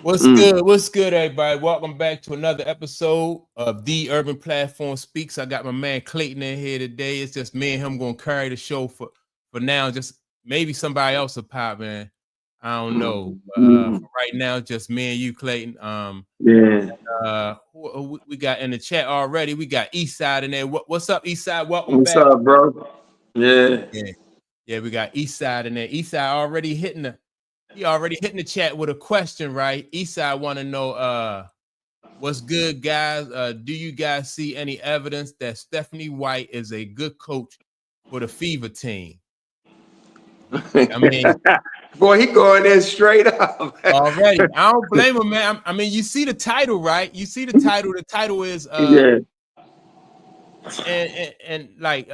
What's good? What's good, everybody? Welcome back to another episode of The Urban Platform Speaks. I got my man Clayton in here today. It's just me and him going to carry the show for now. Just maybe somebody else will pop in. I don't know. For right now, just me and you, Clayton. Who we got in the chat already? We got Eastside in there. What's up, Eastside? Welcome back. What's up, bro? Yeah. We got Eastside in there. Eastside already hitting the chat with a question, right? Eastside want to know what's good, guys. Do you guys see any evidence that Stephanie White is a good coach for the Fever team? I mean, boy, he going in straight up already. I don't blame him, man. I mean, you see the title, right? You see the title. The title is and like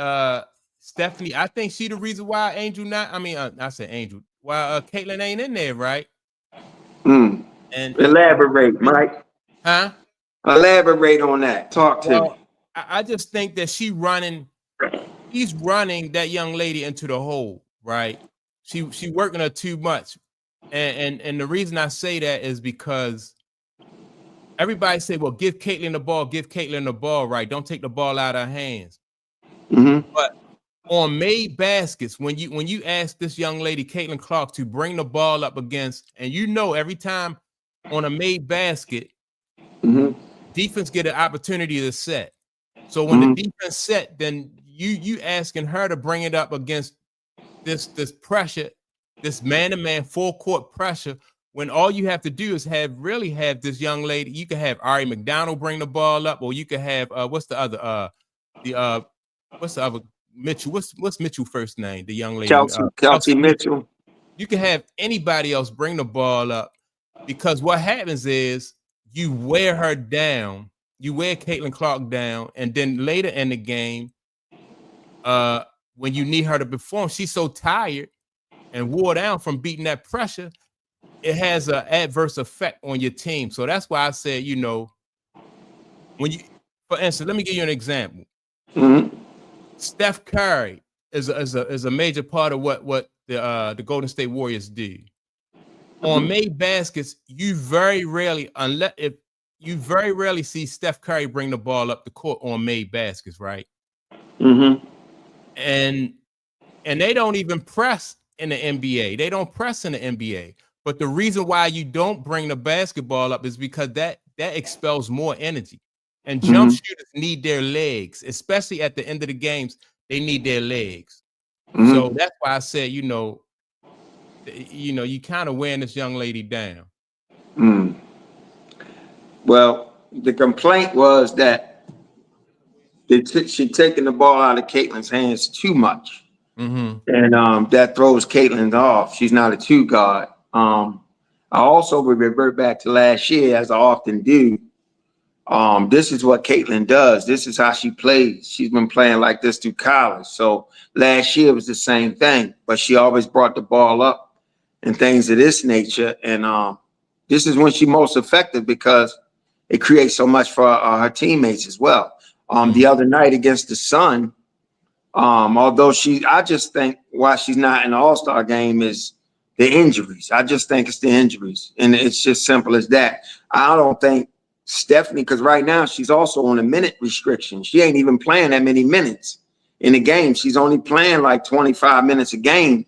Stephanie. I think she the reason why Angel not. I mean, I said Angel. Why Caitlin ain't in there, right? And elaborate, Mike. Huh? Elaborate on that. Talk to me. I just think that she's running that young lady into the hole, right? She working her too much. And the reason I say that is because everybody say, well, give Caitlin the ball, right? Don't take the ball out of her hands. But on made baskets, when you ask this young lady, Caitlin Clark, to bring the ball up against, and every time on a made basket, defense get an opportunity to set. So when the defense set, then you asking her to bring it up against this pressure, this man-to-man full court pressure, when all you have to do is have this young lady. You can have Ari McDonald bring the ball up, or you can have what's the other Mitchell, what's Mitchell first name? The young lady, Kelsey Mitchell. You can have anybody else bring the ball up, because what happens is you wear her down, you wear Caitlin Clark down, and then later in the game, when you need her to perform, she's so tired and wore down from beating that pressure, it has an adverse effect on your team. So that's why I said, when you, for instance, let me give you an example. Steph Curry is a major part of what the Golden State Warriors do. On made baskets, you very rarely see Steph Curry bring the ball up the court on made baskets, right? And they don't even press in the NBA. They don't press in the NBA. But the reason why you don't bring the basketball up is because that expels more energy. And jump shooters need their legs, especially at the end of the games. They need their legs. So that's why I said, you kind of wearing this young lady down. Well, the complaint was that she taking the ball out of Caitlin's hands too much. And that throws Caitlin off. She's not a two guard. I also would revert back to last year, as I often do. This is what Caitlin does. This is how she plays. She's been playing like this through college. So last year was the same thing, but she always brought the ball up and things of this nature. And this is when she's most effective, because it creates so much for her teammates as well. The other night against the Sun, although I just think why she's not in the All-Star game is the injuries. I just think it's the injuries, and it's just simple as that. I don't think Stephanie, because right now she's also on a minute restriction. She ain't even playing that many minutes in the game. She's only playing like 25 minutes a game,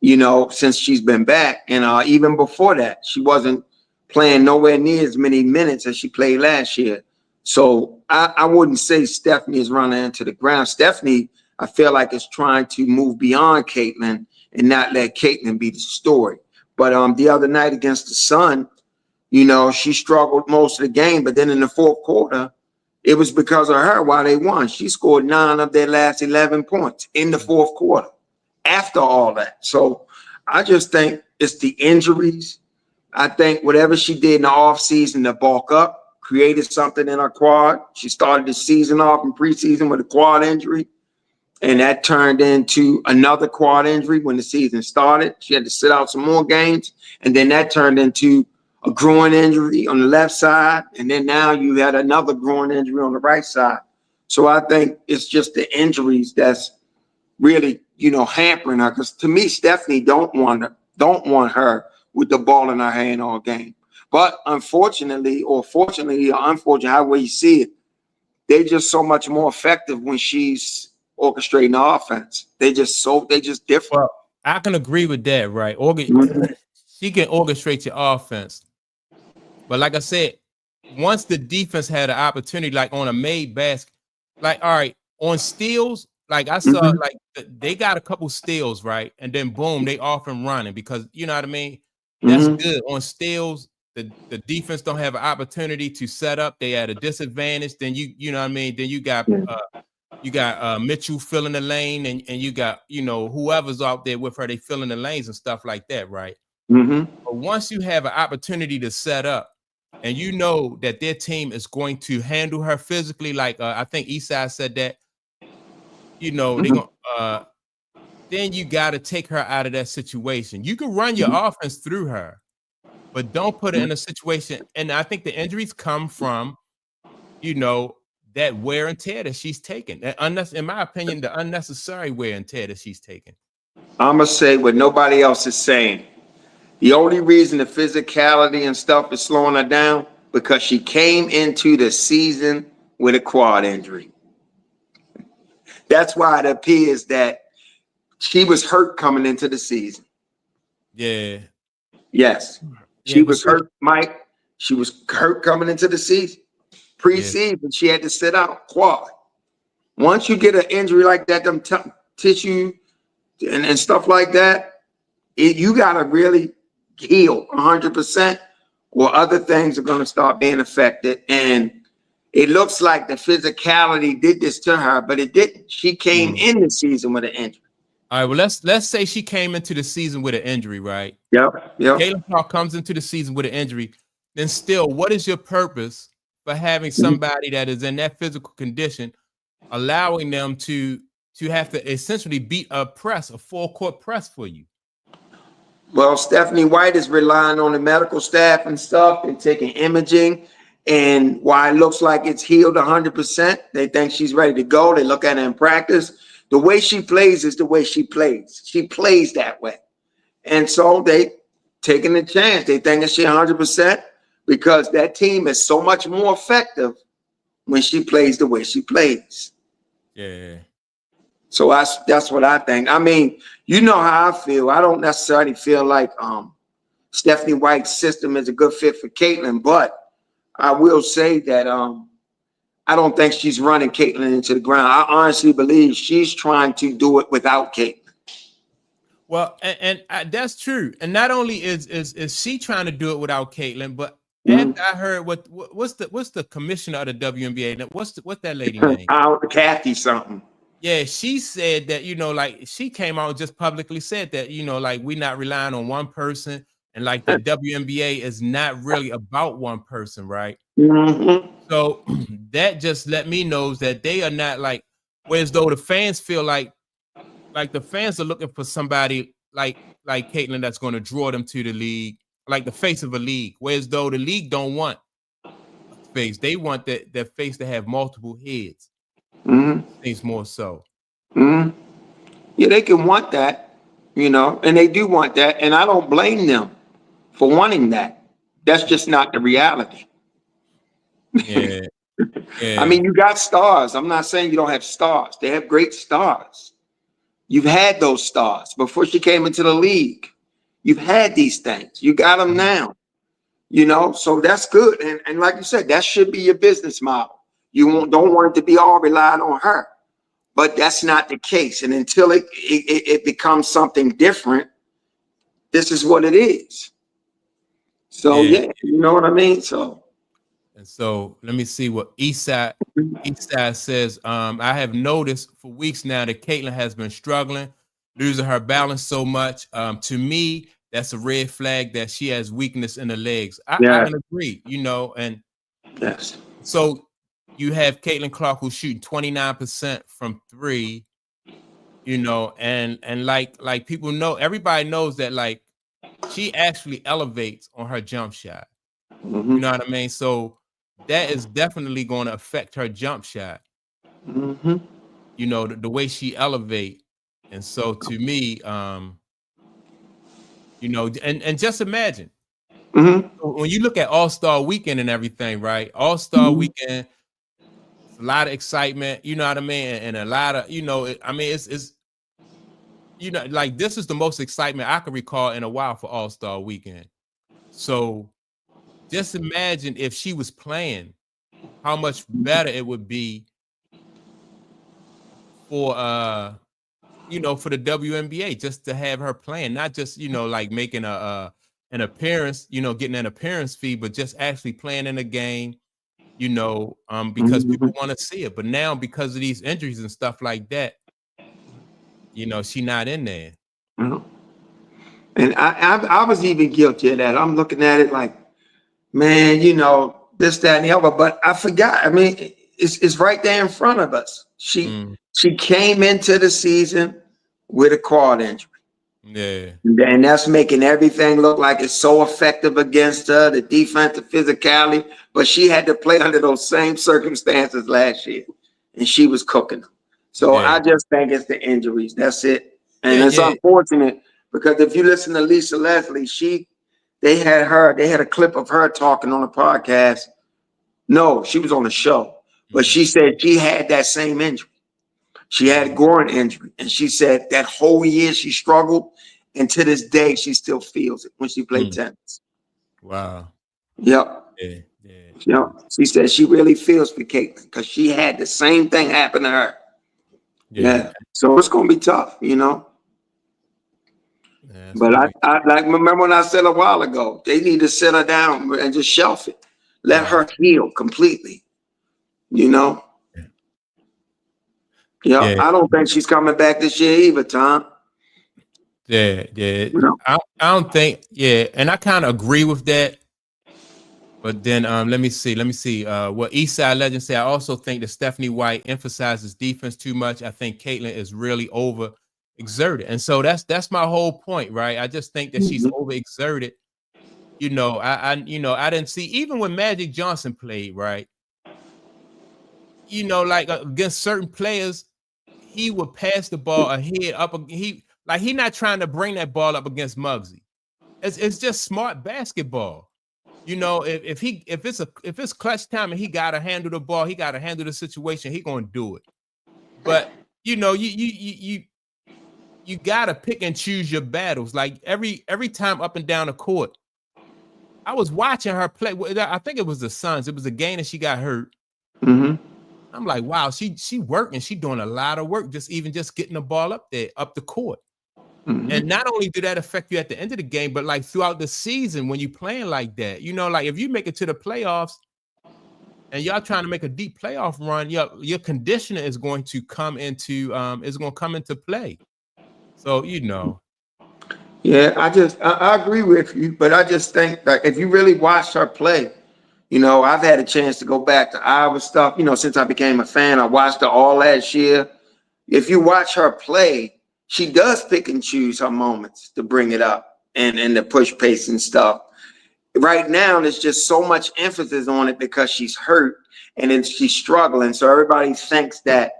since she's been back. And even before that, she wasn't playing nowhere near as many minutes as she played last year. So I wouldn't say Stephanie is running into the ground. Stephanie, I feel like, is trying to move beyond Caitlin and not let Caitlin be the story. But the other night against the Sun, she struggled most of the game, but then in the fourth quarter, it was because of her why they won. She scored 9 of their last 11 points in the fourth quarter after all that. So I just think it's the injuries. I think whatever she did in the offseason to bulk up created something in her quad. She started the season off in preseason with a quad injury, and that turned into another quad injury when the season started. She had to sit out some more games, and then that turned into a groin injury on the left side, and then now you had another groin injury on the right side. So I think it's just the injuries that's really, hampering her. Because to me, Stephanie don't want her with the ball in her hand all game. But unfortunately, or fortunately, or unfortunately, however you see it, they're just so much more effective when she's orchestrating the offense. They just different. Well, I can agree with that, right? She can orchestrate your offense. But like I said, once the defense had an opportunity, like on a made basket, like all right, on steals, like I saw, like they got a couple steals, right? And then boom, they off and running because you know what I mean? That's good. On steals, the defense don't have an opportunity to set up. They at a disadvantage. Then you know what I mean? Then you got Mitchell filling the lane, and you got whoever's out there with her, they filling the lanes and stuff like that, right? But once you have an opportunity to set up, and you know that their team is going to handle her physically, like I think Eastside said that, they're gonna then you got to take her out of that situation. You can run your offense through her, but don't put her in a situation. And I think the injuries come from, that wear and tear that she's taken. In my opinion, the unnecessary wear and tear that she's taken. I'm gonna say what nobody else is saying. The only reason the physicality and stuff is slowing her down because she came into the season with a quad injury. That's why it appears that she was hurt coming into the season. Yeah. Yes. She was hurt, Mike. She was hurt coming into the season. Pre-season, she had to sit out quad. Once you get an injury like that, them tissue and stuff like that, you got to really heal 100%, or other things are going to start being affected. And it looks like the physicality did this to her, but it didn't. She came in the season with an injury. All right, well, let's say she came into the season with an injury, right? Yep. Caitlin Clark comes into the season with an injury. Then still, what is your purpose for having somebody that is in that physical condition, allowing them to have to essentially beat a full court press for you? Well, Stephanie White is relying on the medical staff and stuff and taking imaging. And while it looks like it's healed 100%, they think she's ready to go. They look at her in practice. The way she plays is the way she plays. She plays that way. And so they taking the chance. They think that she's 100% because that team is so much more effective when she plays the way she plays. Yeah. So that's what I think. I mean, you know how I feel. I don't necessarily feel like Stephanie White's system is a good fit for Caitlin, but I will say that I don't think she's running Caitlin into the ground. I honestly believe she's trying to do it without Caitlin. Well, and that's true. And not only is she trying to do it without Caitlin, but after I heard what's the commissioner of the WNBA? What's that lady name? Kathy something. Yeah, she said that, like she came out and just publicly said that, like we're not relying on one person, and like the WNBA is not really about one person, right? So that just let me know that they are not like, whereas though the fans feel like the fans are looking for somebody like Caitlin that's going to draw them to the league, like the face of a league. Whereas though the league don't want a face, they want that face to have multiple heads. Things more so. Yeah, they can want that, and they do want that, and I don't blame them for wanting that. That's just not the reality. Yeah. I mean, you got stars. I'm not saying you don't have stars. They have great stars. You've had those stars before she came into the league. You've had these things. You got them now, so that's good. And like you said, that should be your business model. You don't want it to be all relied on her, but that's not the case. And until it becomes something different, this is what it is. So yeah, you know what I mean? And so let me see what Eastside says. I have noticed for weeks now that Caitlin has been struggling, losing her balance so much. To me, that's a red flag that she has weakness in the legs. I can agree, and yes. So you have Caitlin Clark who's shooting 29% from three, and like people know, everybody knows that like she actually elevates on her jump shot. You know what I mean? So that is definitely going to affect her jump shot. The way she elevate. And so to me, and just imagine When you look at All-Star Weekend and everything, right? All-Star Weekend, it's a lot of excitement, you know what I mean, and a lot of, it's like this is the most excitement I can recall in a while for All-Star Weekend. So just imagine if she was playing, how much better it would be for for the WNBA, just to have her playing, not just like making an appearance, getting an appearance fee, but just actually playing in a game, because people want to see it. But now, because of these injuries and stuff like that, she not in there. And I was even guilty of that. I'm looking at it like, man, this, that, and the other. But I forgot. I mean, it's right there in front of us. She came into the season with a quad injury. Yeah. And that's making everything look like it's so effective against her, the defensive physicality. But she had to play under those same circumstances last year, and she was cooking them. So I just think it's the injuries. That's it. And it's unfortunate because if you listen to Lisa Leslie, they had a clip of her talking on a podcast. No, she was on the show, but she said she had that same injury. She had a groin injury, and she said that whole year she struggled, and to this day she still feels it when she played tennis. Wow. Yep. Yep. She said she really feels for Caitlin because she had the same thing happen to her. Yeah. So it's gonna be tough, But I like remember when I said a while ago, they need to sit her down and just shelf it. Let her heal completely. Yeah, I don't think she's coming back this year either, Tom. Yeah. I don't think, and I kind of agree with that. But then let me see. What Eastside Legend say. I also think that Stephanie White emphasizes defense too much. I think Caitlin is really over exerted. And so that's my whole point, right? I just think that she's over exerted. I didn't see, even when Magic Johnson played, right? Like against certain players, he would pass the ball ahead up. He not trying to bring that ball up against Muggsy. It's just smart basketball. If it's clutch time and he gotta handle the ball, he gotta handle the situation, he gonna do it. But you gotta pick and choose your battles. Like every time up and down the court, I was watching her play. I think it was the Suns. It was a game that she got hurt. I'm like, wow, she working. She doing a lot of work, just getting the ball up there, up the court. And not only did that affect you at the end of the game, but like throughout the season when you playing like that, like if you make it to the playoffs and y'all trying to make a deep playoff run, your conditioner is going to come into play. So Yeah, I agree with you, but I just think that if you really watched her play, I've had a chance to go back to Iowa stuff, since I became a fan. I watched her all last year. If you watch her play, she does pick and choose her moments to bring it up and to push pace and stuff. Right now, there's just so much emphasis on it because she's hurt and then she's struggling. So everybody thinks that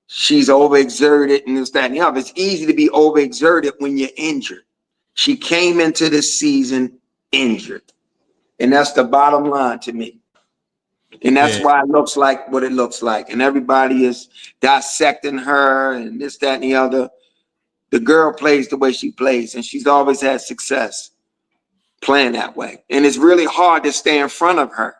she's overexerted and this, that, and the other. It's easy to be overexerted when you're injured. She came into this season injured. And that's the bottom line to me. And that's why it looks like what it looks like. And everybody is dissecting her and this, that, and the other. The girl plays the way she plays, and she's always had success playing that way. And it's really hard to stay in front of her.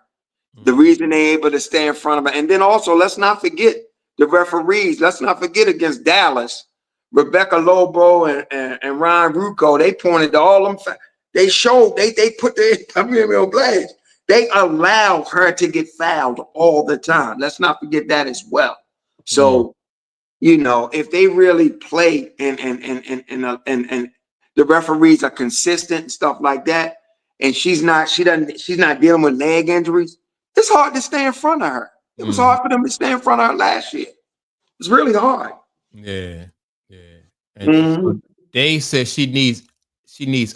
The reason they're able to stay in front of her. And then also, let's not forget the referees. Let's not forget against Dallas, Rebecca Lobo and Ryan Rucco, they pointed to all them. They showed, they put their real blades. They allow her to get fouled all the time. Let's not forget that as well. So, if they really play and the referees are consistent and stuff like that, and she's not dealing with leg injuries, it's hard to stay in front of her. It was hard for them to stay in front of her last year. It's really hard. Yeah. And they said she needs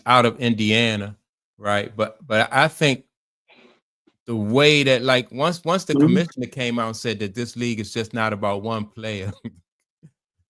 out of Indiana, right? But I think the way that, like, once the commissioner came out and said that this league is just not about one player,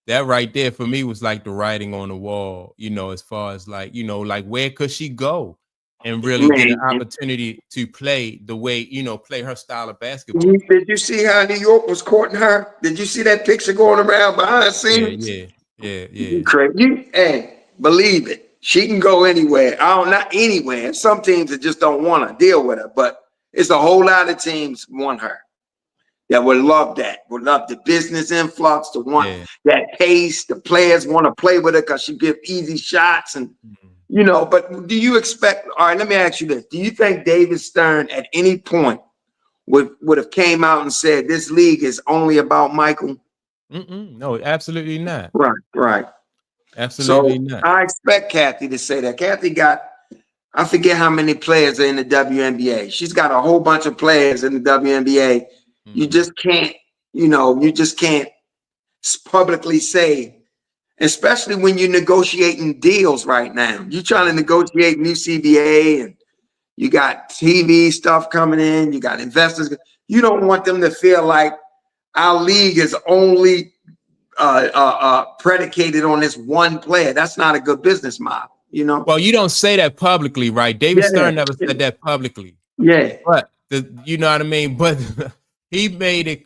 that right there for me was like the writing on the wall, as far as like, like where could she go? and really get an Man, opportunity to play the way, play her style of basketball. did you see how New York was courting her? Did you see that picture going around behind the Yeah, scenes? yeah, yeah, You yeah, crazy. Hey, believe it. She can go anywhere. Not anywhere. Some teams that just don't want to deal with her, but it's a whole lot of teams want her. That would love that. Would love the business influx, to want yeah. that pace. The players want to play with her because she gives easy shots. And, Mhm. but do you expect, all right, let me ask you this. Do you think David Stern at any point would have came out and said this league is only about Michael? No, absolutely not. Right, right. Absolutely So not. I expect Kathy to say that. Kathy got, I forget how many players are in the WNBA. She's got a whole bunch of players in the WNBA. You Mhm. just can't, you just can't publicly say, especially when you're negotiating deals right now. You're trying to negotiate new CBA, and you got TV stuff coming in, you got investors. You don't want them to feel like our league is only predicated on this one player. That's not a good business model. Well, you don't say that publicly, right? David Yeah, Stern never said that publicly. yeah. But you know what I mean? But he made it,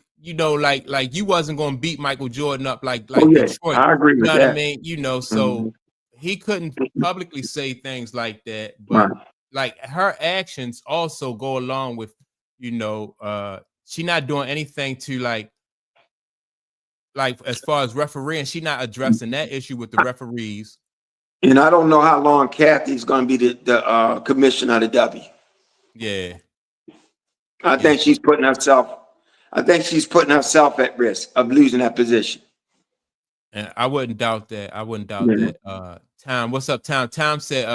like you wasn't gonna beat Michael Jordan up like Oh yeah, Detroit. I agree You with know what I that. mean? Mhm. So he couldn't publicly say things like that, Right. but like her actions also go along with, she not doing anything to like as far as refereeing, she not addressing that issue with the referees. And I don't know how long Kathy's going to be the commissioner of the W. Yeah, I yeah. think she's putting herself. I think she's putting herself at risk of losing that position. And I wouldn't doubt that. I wouldn't doubt Yeah. that. Tom, what's up, Tom? Tom said,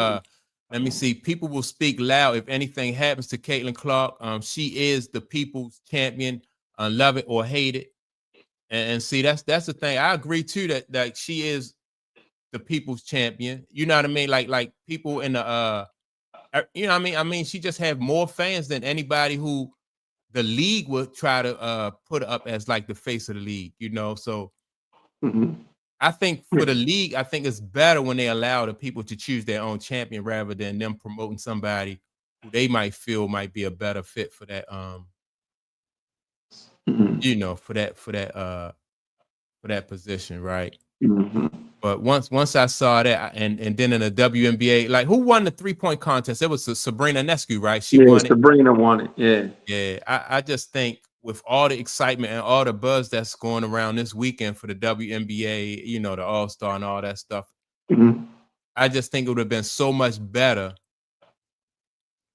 let me see. People will speak loud if anything happens to Caitlin Clark. She is the people's champion, love it or hate it. And see, that's the thing. I agree too that she is the people's champion. You know what I mean? Like people in the you know what I mean? I mean, she just have more fans than anybody who the league would try to put up as like the face of the league. So Mhm. I think for the league, I think it's better when they allow the people to choose their own champion rather than them promoting somebody who they might feel might be a better fit for that Mhm. for that position, right? Mhm. But once I saw that, and then in the WNBA, like who won the 3-point contest? It was Sabrina Nescu, right? She Yeah, won it. Sabrina won it. Yeah. Yeah, I just think with all the excitement and all the buzz that's going around this weekend for the WNBA, the All-Star and all that stuff, Mhm. I just think it would have been so much better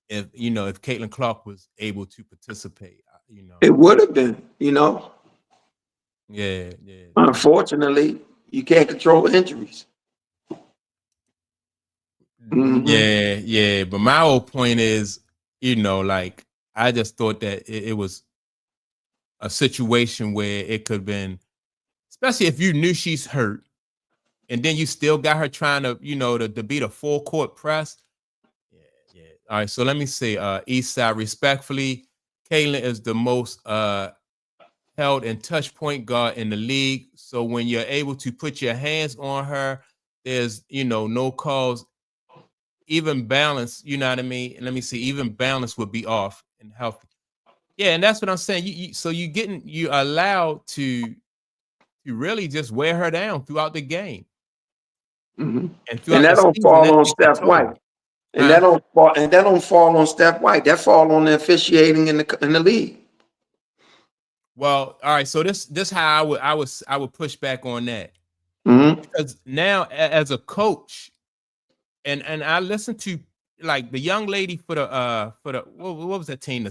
if Caitlin Clark was able to participate. It would have been. Yeah, yeah, Unfortunately, you can't control injuries. Mhm. yeah, yeah. But my whole point is, like I just thought that it was a situation where it could have been, especially if you knew she's hurt, and then you still got her trying to, to beat a full court press. Yeah, yeah. All right, so let me see. East Side, respectfully, Caitlin is the most held and touch point guard in the league. So when you're able to put your hands on her, there's no cause. Even balance, you know what I mean? And let me see, even balance would be off and healthy. Yeah, and that's what I'm saying. So you allowed to really just wear her down throughout the game Mhm. and And throughout that the don't season. fall That on takes a Steph White. toll. And that Huh? don't fall on Steph White. That fall on the officiating in the league. Well, all right. So this how I would push back on that, Mhm. because now as a coach, and I listened to like the young lady for the what was that team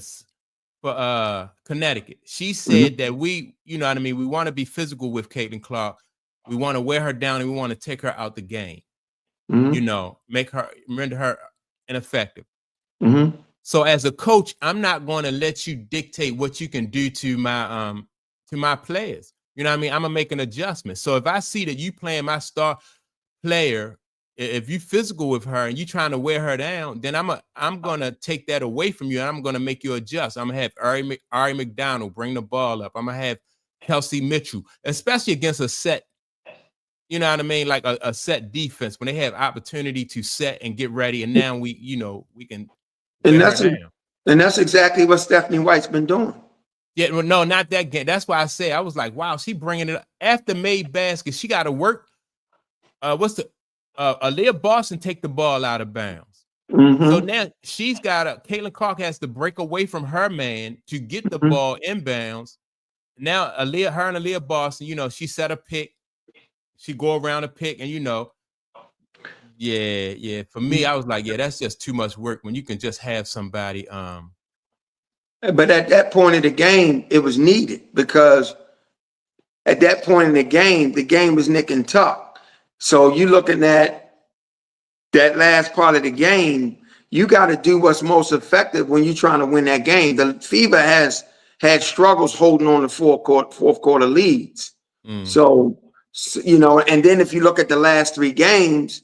for Connecticut. She Mhm. said that we, you know what I mean, we want to be physical with Caitlin Clark. We want to wear her down and we want to take her out the game. Mhm. Make her render her ineffective. Mhm. So as a coach, I'm not going to let you dictate what you can do to my players. You know what I mean? I'm gonna make an adjustment. So if I see that you playing my star player, if you physical with her and you trying to wear her down, then I'm gonna take that away from you and I'm gonna make you adjust. I'm gonna have Ari McDonald bring the ball up. I'm gonna have Kelsey Mitchell, especially against a set, you know what I mean, like a set defense when they have opportunity to set and get ready, and now we can And wear her that's down. and that's exactly what Stephanie White's been doing. Yeah, well, no, not that game. That's why I say I was like, wow, she bringing it up. After made basket. She got to work. What's the Aaliyah Boston take the ball out of bounds. So now she's got Caitlin Clark has to break away from her man to get the ball inbounds. Now her and Aaliyah Boston, she set a pick. She go around a pick, and yeah. For me, I was like, yeah, that's just too much work when you can just have somebody. But at that point of the game, it was needed because at that point in the game was nick and tuck. So you looking at that last part of the game, you got to do what's most effective when you're trying to win that game. The Fever has had struggles holding on to fourth quarter leads. So, and then if you look at the last 3 games,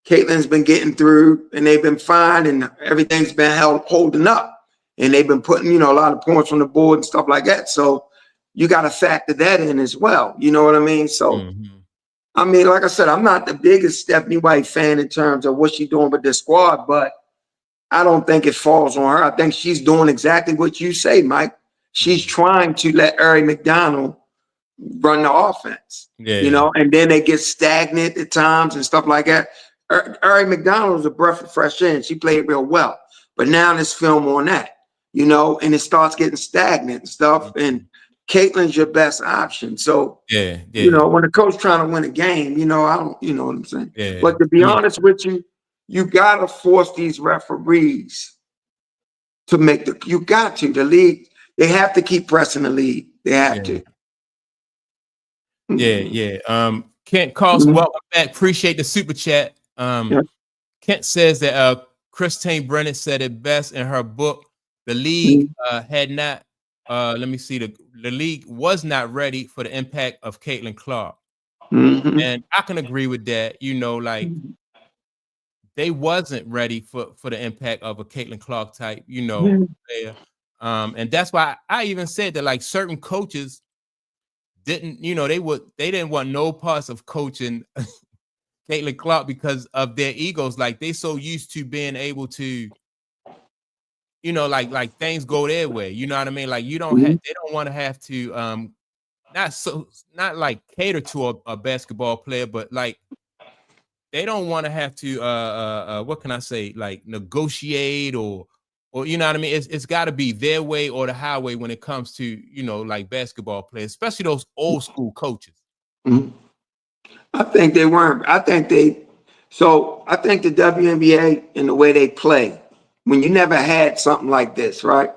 Caitlin's been getting through and they've been fine and everything's been holding up. And they've been putting, a lot of points on the board and stuff like that. So you got to factor that in as well. You know what I mean? So, I mean, like I said, I'm not the biggest Stephanie White fan in terms of what she's doing with this squad, but I don't think it falls on her. I think she's doing exactly what you say, Mike. She's trying to let Ari McDonald run the offense, and then they get stagnant at times and stuff like that. Ari McDonald was a breath of fresh air. She played real well, but now there's film on that. And it starts getting stagnant and stuff. And Caitlin's your best option. So, when the coach trying to win a game, I don't, you know what I'm saying? Yeah. But to be honest with you, you got to force these referees to make the league, they have to keep pressing the league. They have to. Yeah. Kent Carlson, welcome back. Appreciate the super chat. Kent says that Christine Brennan said it best in her book. The league had not, let me see, the league was not ready for the impact of Caitlin Clark. And I can agree with that. They wasn't ready for the impact of a Caitlin Clark type, player. And that's why I even said that like certain coaches didn't, they didn't want no parts of coaching Caitlin Clark because of their egos. Like they so used to being able to, like things go their way. You know what I mean? Like they don't want to have to not like cater to a basketball player, but like they don't want to have to what can I say, like negotiate or you know what I mean? It's got to be their way or the highway when it comes to like basketball players, especially those old school coaches. I think they weren't. I think the WNBA and the way they play, when you never had something like this, right?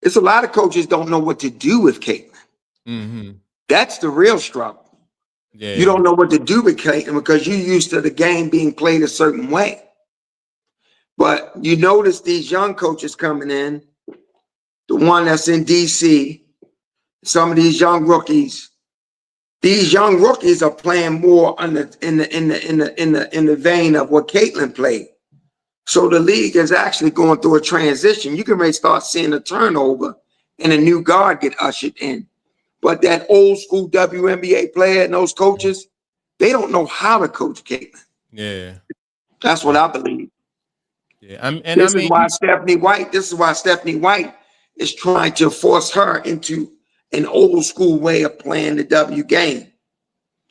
It's a lot of coaches don't know what to do with Caitlin. That's the real struggle. Yeah. You don't know what to do with Caitlin because you're used to the game being played a certain way. But you notice these young coaches coming in, the one that's in DC, some of these young rookies. These young rookies are playing more in the vein of what Caitlin played. So the league is actually going through a transition. You can really start seeing a turnover and a new guard get ushered in. But that old school WNBA player and those coaches, they don't know how to coach Caitlin. Yeah. That's what I believe. Yeah. This is why Stephanie White is trying to force her into an old school way of playing the W game.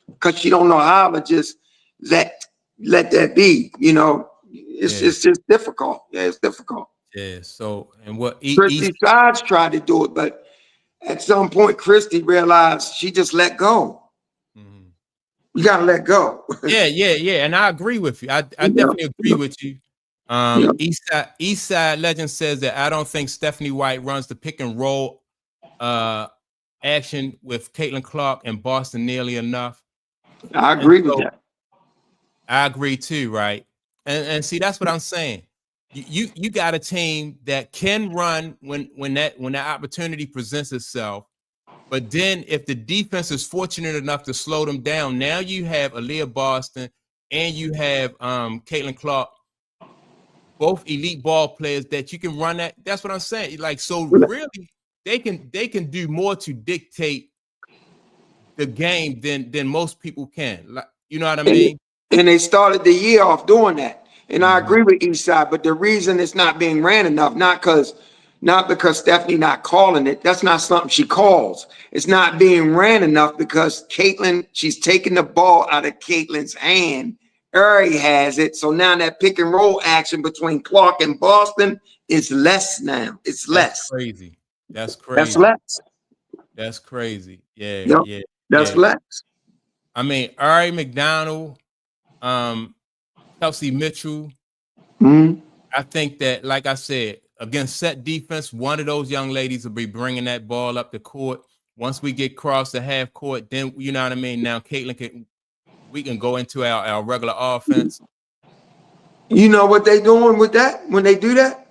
Because she don't know how to just let that be, It's just difficult. Yeah, it's difficult. Yeah. So, and what Christy Sides tried to do it, but at some point, Christy realized she just let go. You gotta let go. Yeah. And I agree with you. I definitely agree with you. Eastside Legend says that I don't think Stephanie White runs the pick and roll action with Caitlin Clark and Boston nearly enough. I agree with that. I agree too, right? And see, that's what I'm saying. You got a team that can run when that opportunity presents itself. But then if the defense is fortunate enough to slow them down, now you have Aaliyah Boston and you have Caitlin Clark, both elite ball players that you can run that. That's what I'm saying. Like, so really they can do more to dictate the game than most people can. Like, you know what I mean? And they started the year off doing that. And I agree with Eastside, but the reason it's not being ran enough, not because Stephanie not calling it. That's not something she calls. It's not being ran enough because Caitlin, she's taking the ball out of Caitlin's hand. Ari has it. So now that pick and roll action between Clark and Boston is less now. It's less. Crazy. That's crazy. That's less. That's crazy. Yeah, yep. yeah. That's less. I mean, Ari McDonald, Kelsey Mitchell. I think that, like I said, against set defense, one of those young ladies will be bringing that ball up the court. Once we get across the half court, then you know what I mean. Now, we can go into our regular offense. You know what they doing with that when they do that?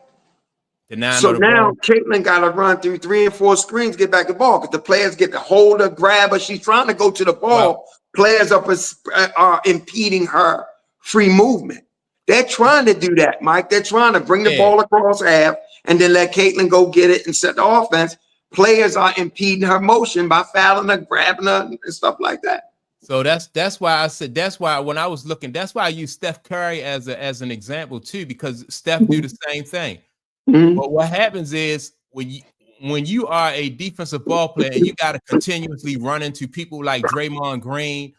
So now Caitlin got to run through 3 and 4 screens, get back the ball because the players get to hold her, grab her. She's trying to go to the ball. Players are impeding her free movement. They're trying to do that, Mike. They're trying to bring the ball across half and then let Caitlin go get it and set the offense. Players are impeding her motion by fouling her, grabbing her, and stuff like that. So that's why I said, that's why when I was looking, that's why I use Steph Curry as an example too, because Steph do the same thing. But what happens is when you are a defensive ball player and you got to continuously run into people like Draymond Green,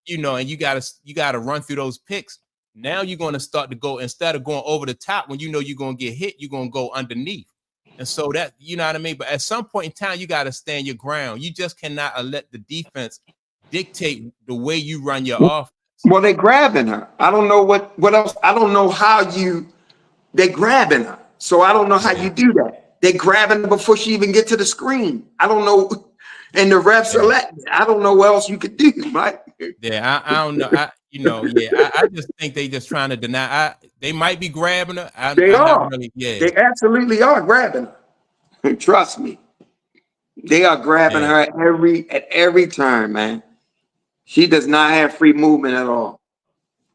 you know, and you got to run through those picks. Now you're going to start to go, instead of going over the top when you know you're going to get hit, you're going to go underneath. And so that, you know what I mean? But at some point in time, you got to stand your ground. You just cannot let the defense dictate the way you run your offense. Well, they grabbing her. I don't know what else. I don't know how they grabbing her. So I don't know how you do that. They grabbing her before she even get to the screen. I don't know. And the refs are letting. I don't know what else you could do, right? Yeah, I don't know. I just think they just trying to deny. They might be grabbing her. They They absolutely are grabbing her. Trust me. They are grabbing her at every turn, man. She does not have free movement at all.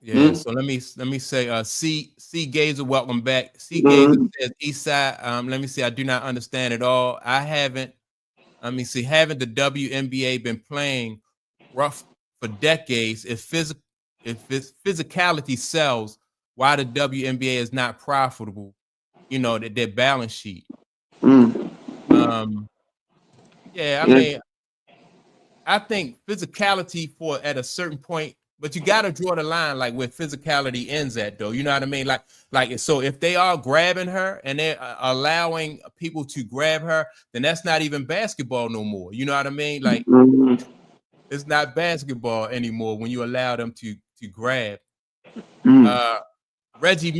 Yeah. So let me say, C Gazer, welcome back. C Gazer says Eastside. Let me see. I do not understand at all. I haven't. Let me see. Haven't the WNBA been playing rough for decades? If physicality sells, why the WNBA is not profitable? You know, their balance sheet. Yeah, I mean, I think physicality at a certain point, but you got to draw the line like where physicality ends at, though. You know what I mean? Like so if they are grabbing her and they're allowing people to grab her, then that's not even basketball no more. You know what I mean? Like it's not basketball anymore when you allow them to grab. Reggie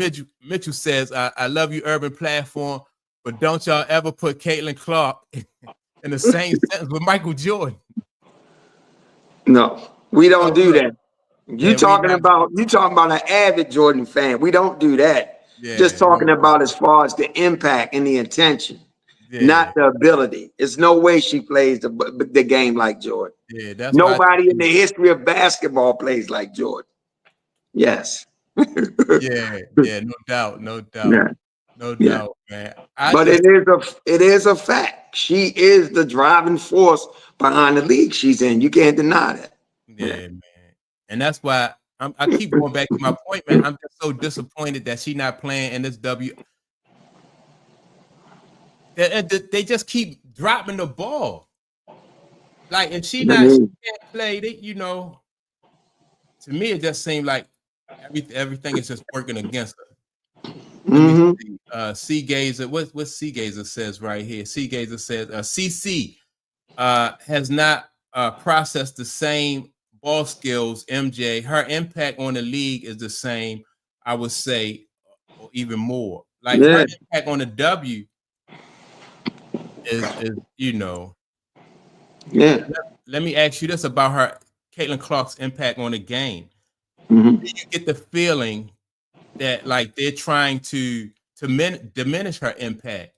Mitchell says, I love you, Urban Platform, but don't y'all ever put Caitlin Clark in the same sentence with Michael Jordan. No, we don't do that. You talking about an avid Jordan fan. We don't do that. Just talking about as far as the impact and the intention, not the ability. There's no way she plays the game like Jordan. Yeah, that's nobody in the history of basketball plays like Jordan. Yes. yeah, no doubt, man. But it is a fact. She is the driving force behind the league she's in. You can't deny that. Yeah, man. And that's why I keep going back to my point, man. I'm just so disappointed that she's not playing in this They just keep dropping the ball. Like, and she can't play. You know, to me, it just seemed like everything is just working against her. C Gazer, what C Gazer says right here? C Gazer says CC has not processed the same ball skills. MJ, her impact on the league is the same, I would say, or even more. Like her impact on the W is you know. Let me ask you this about her, Caitlin Clark's impact on the game. Do you get the feeling that like they're trying to diminish her impact?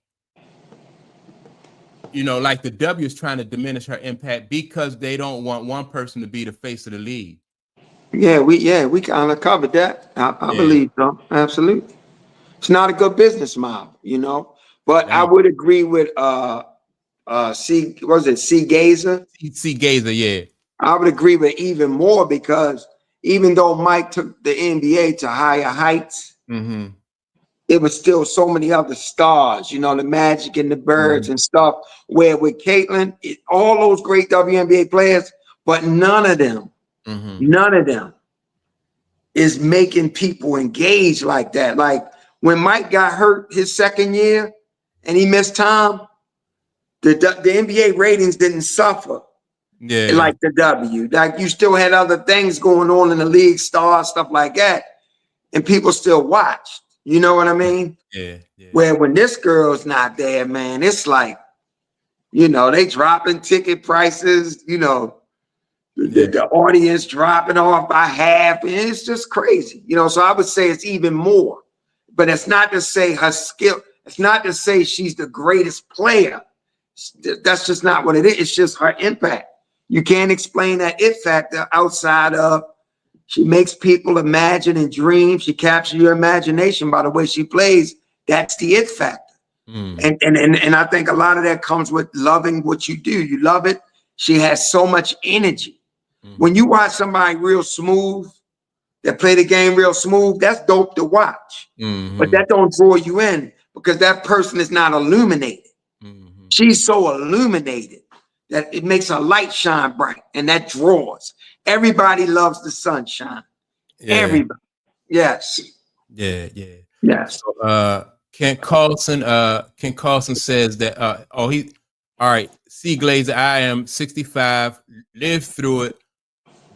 You know, like the W is trying to diminish her impact because they don't want one person to be the face of the league. Yeah, we kind of covered that. I believe so. Absolutely. It's not a good business model, you know. But I would agree with C Gazer? C Gazer, yeah. I would agree with even more because even though Mike took the NBA to higher heights, it was still so many other stars, you know, the Magic and the Birds and stuff. Where with Caitlin, all those great WNBA players, but none of them is making people engage like that. Like when Mike got hurt his second year and he missed time, the NBA ratings didn't suffer. Yeah, like the W. Like you still had other things going on in the league, stars, stuff like that, and people still watched. You know what I mean? Yeah. Where when this girl's not there, man, it's like, you know, they dropping ticket prices, you know, the audience dropping off by half, and it's just crazy. You know, so I would say it's even more. But it's not to say her skill, it's not to say she's the greatest player. That's just not what it is. It's just her impact. You can't explain that it factor outside of she makes people imagine and dream. She captures your imagination by the way she plays. That's the it factor. And I think a lot of that comes with loving what you do. You love it. She has so much energy. When you watch somebody real smooth, that play the game real smooth, that's dope to watch. But that don't draw you in because that person is not illuminated. She's so illuminated that it makes her light shine bright, and that draws. Everybody loves the sunshine. Yeah. Everybody. Yes. Yeah. Yes. So, Kent Carlson says that all right, C Glazer, I am 65, lived through it,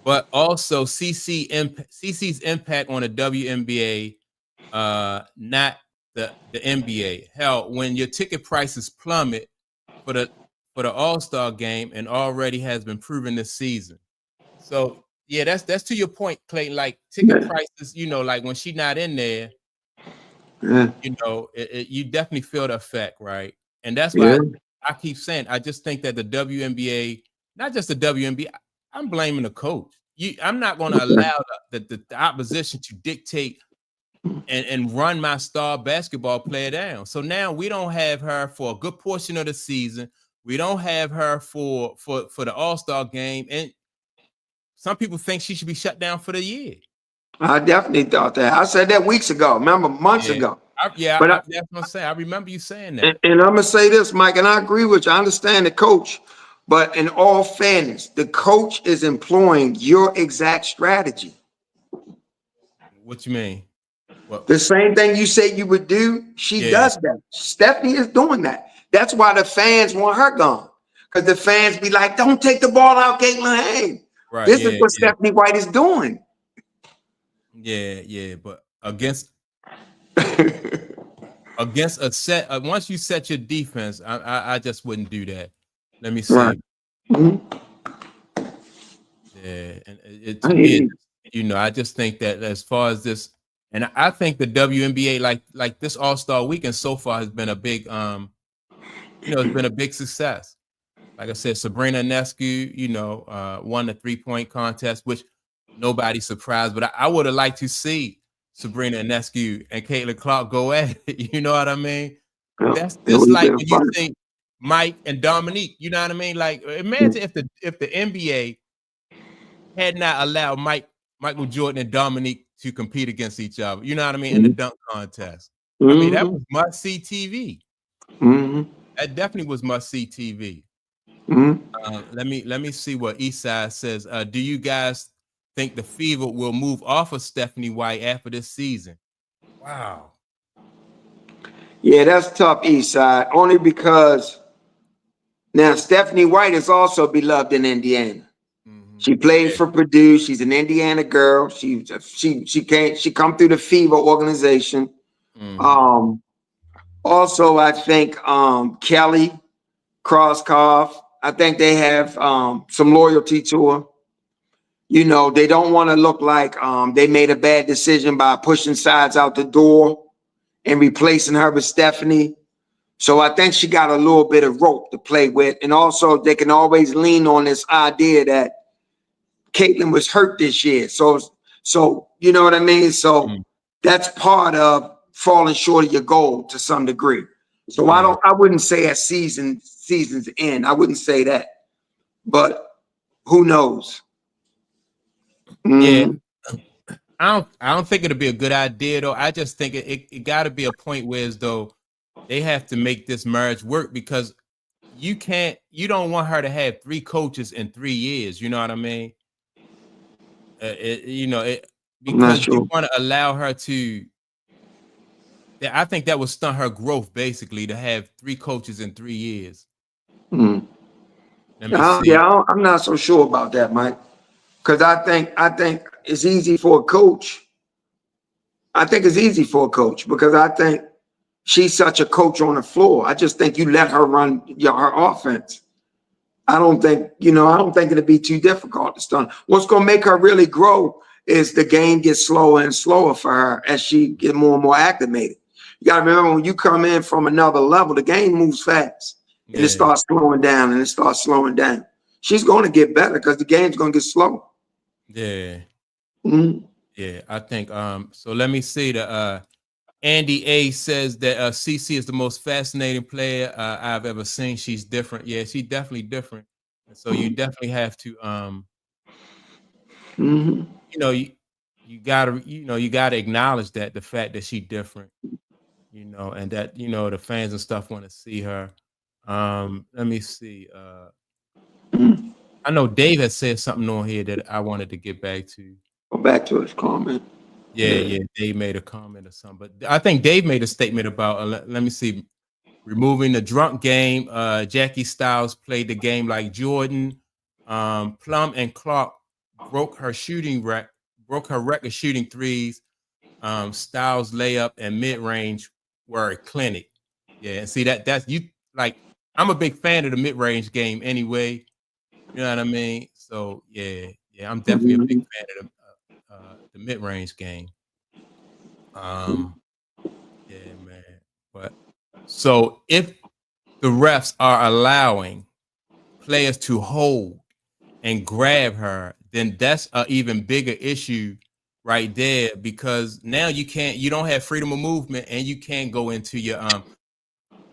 but also CC's impact on the WNBA, not the NBA. Hell, when your ticket prices plummet for the All-Star game and already has been proven this season. So yeah, that's to your point, Clayton. Like ticket prices, you know, like when she's not in there, you know, you definitely feel the effect, right? And that's why I keep saying I just think that the WNBA, not just the WNBA, I'm blaming the coach. I'm not going to allow the opposition to dictate and run my star basketball player down. So now we don't have her for a good portion of the season. We don't have her for the All-Star game, and some people think she should be shut down for the year. I definitely thought that. I said that weeks ago. Remember, months ago. That's what I'm saying. I remember you saying that. And I'm gonna say this, Mike, and I agree with you. I understand the coach, but in all fairness, the coach is employing your exact strategy. What you mean? The same thing you said you would do, she does that. Stephanie is doing that. That's why the fans want her gone. Because the fans be like, don't take the ball out, Caitlin Haynes. Right, this is what Stephanie White is doing. Yeah, but against a set, once you set your defense, I just wouldn't do that. Let me see. Right. Yeah, and to me, you know, I just think that as far as this, and I think the WNBA, like this All-Star weekend so far has been a big, it's been a big success. Like I said, Sabrina Ionescu, won the 3-point contest, which nobody's surprised. But I would have liked to see Sabrina Ionescu and Caitlin Clark go at it. You know what I mean? That's just like when you think Mike and Dominique. You know what I mean? Like imagine if the NBA had not allowed Michael Jordan and Dominique to compete against each other. You know what I mean? In the dunk contest. I mean, that was must-see TV. That definitely was must-see TV. Let me see what Eastside says. Do you guys think the Fever will move off of Stephanie White after this season? Wow. Yeah, that's tough, Eastside. Only because now Stephanie White is also beloved in Indiana. She played for Purdue. She's an Indiana girl. She come through the Fever organization. Also, I think Kelly Crosskopf, I think they have some loyalty to her. You know, they don't want to look like they made a bad decision by pushing sides out the door and replacing her with Stephanie. So I think she got a little bit of rope to play with. And also they can always lean on this idea that Caitlin was hurt this year. So you know what I mean? So that's part of falling short of your goal to some degree. So I wouldn't say at season's end. I wouldn't say that, but who knows? Yeah. I don't think it'll be a good idea though. I just think it got to be a point where as though they have to make this marriage work, because you don't want her to have 3 coaches in 3 years. You know what I mean? I'm not Because you sure. want to allow her to. I think that would stunt her growth, basically, to have 3 coaches in 3 years. Mm. Let me see. I'm not so sure about that, Mike, because I think it's easy for a coach. I think it's easy for a coach because I think she's such a coach on the floor. I just think you let her run her offense. I don't think it'd be too difficult to stun. What's going to make her really grow is the game gets slower and slower for her as she get more and more acclimated. You got to remember, when you come in from another level, the game moves fast and it starts slowing down and it starts slowing down. She's going to get better because the game's going to get slower. Yeah. Mm-hmm. Yeah, I think so let me see. The Andy A says that CC is the most fascinating player I've ever seen. She's different. Yeah, she's definitely different. And so you definitely have to you gotta acknowledge that, the fact that she's different, and that the fans and stuff want to see her. Let me see. I know Dave has said something on here that I wanted to get back to. Go back to his comment. Yeah, Dave made a comment or something, but I think Dave made a statement about let me see, removing the drunk game. Jackie Styles played the game like Jordan. Plum and Clark broke her record shooting threes. Styles layup and mid-range were a clinic. Yeah, and see that's you, like, I'm a big fan of the mid-range game anyway. You know what I mean? So yeah, I'm definitely a big fan of the mid-range game. Yeah, man. But so if the refs are allowing players to hold and grab her, then that's an even bigger issue right there, because now you don't have freedom of movement and you can't go into your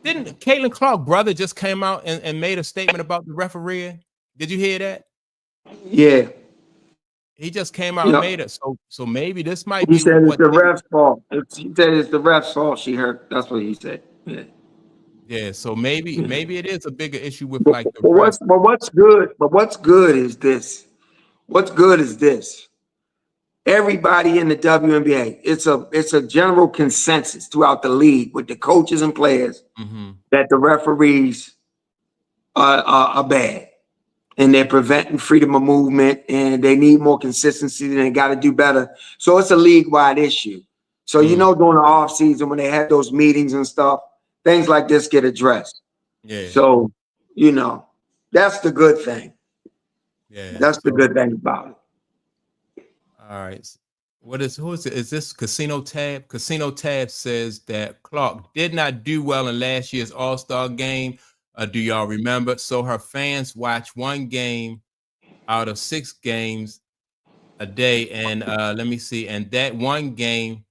Didn't Caitlin Clark brother just came out and made a statement about the refereeing? Did you hear that? Yeah. He just came out and made it. So maybe this might He be said it's what the ref's fault. He said it's the ref's fault she hurt. That's what he said. Yeah. Yeah, so maybe it is a bigger issue with like the But refs. what's good? But what's good is this. What's good is this. Everybody in the WNBA, it's a general consensus throughout the league with the coaches and players that the referees are bad. And they're preventing freedom of movement, and they need more consistency, and they got to do better. So it's a league-wide issue. So, during the off season, when they have those meetings and stuff, things like this get addressed. Yeah. So, that's the good thing. Yeah. That's the good thing about it. All right. Who is it? Is this Casino Tab? Casino Tab says that Clark did not do well in last year's All-Star game. Do y'all remember? So her fans watch 1 game out of 6 games a day. And let me see. And that 1 game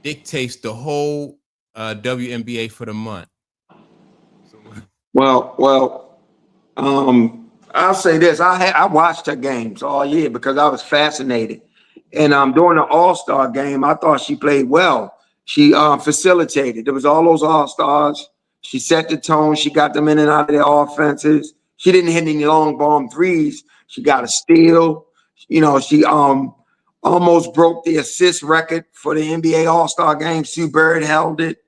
dictates the whole WNBA for the month. So, I'll say this. I watched her games all year because I was fascinated. And during the All-Star game, I thought she played well. She facilitated. There was all those All-Stars. She set the tone. She got them in and out of their offenses. She didn't hit any long bomb threes. She got a steal. She almost broke the assist record for the NBA All-Star game. Sue Bird held it.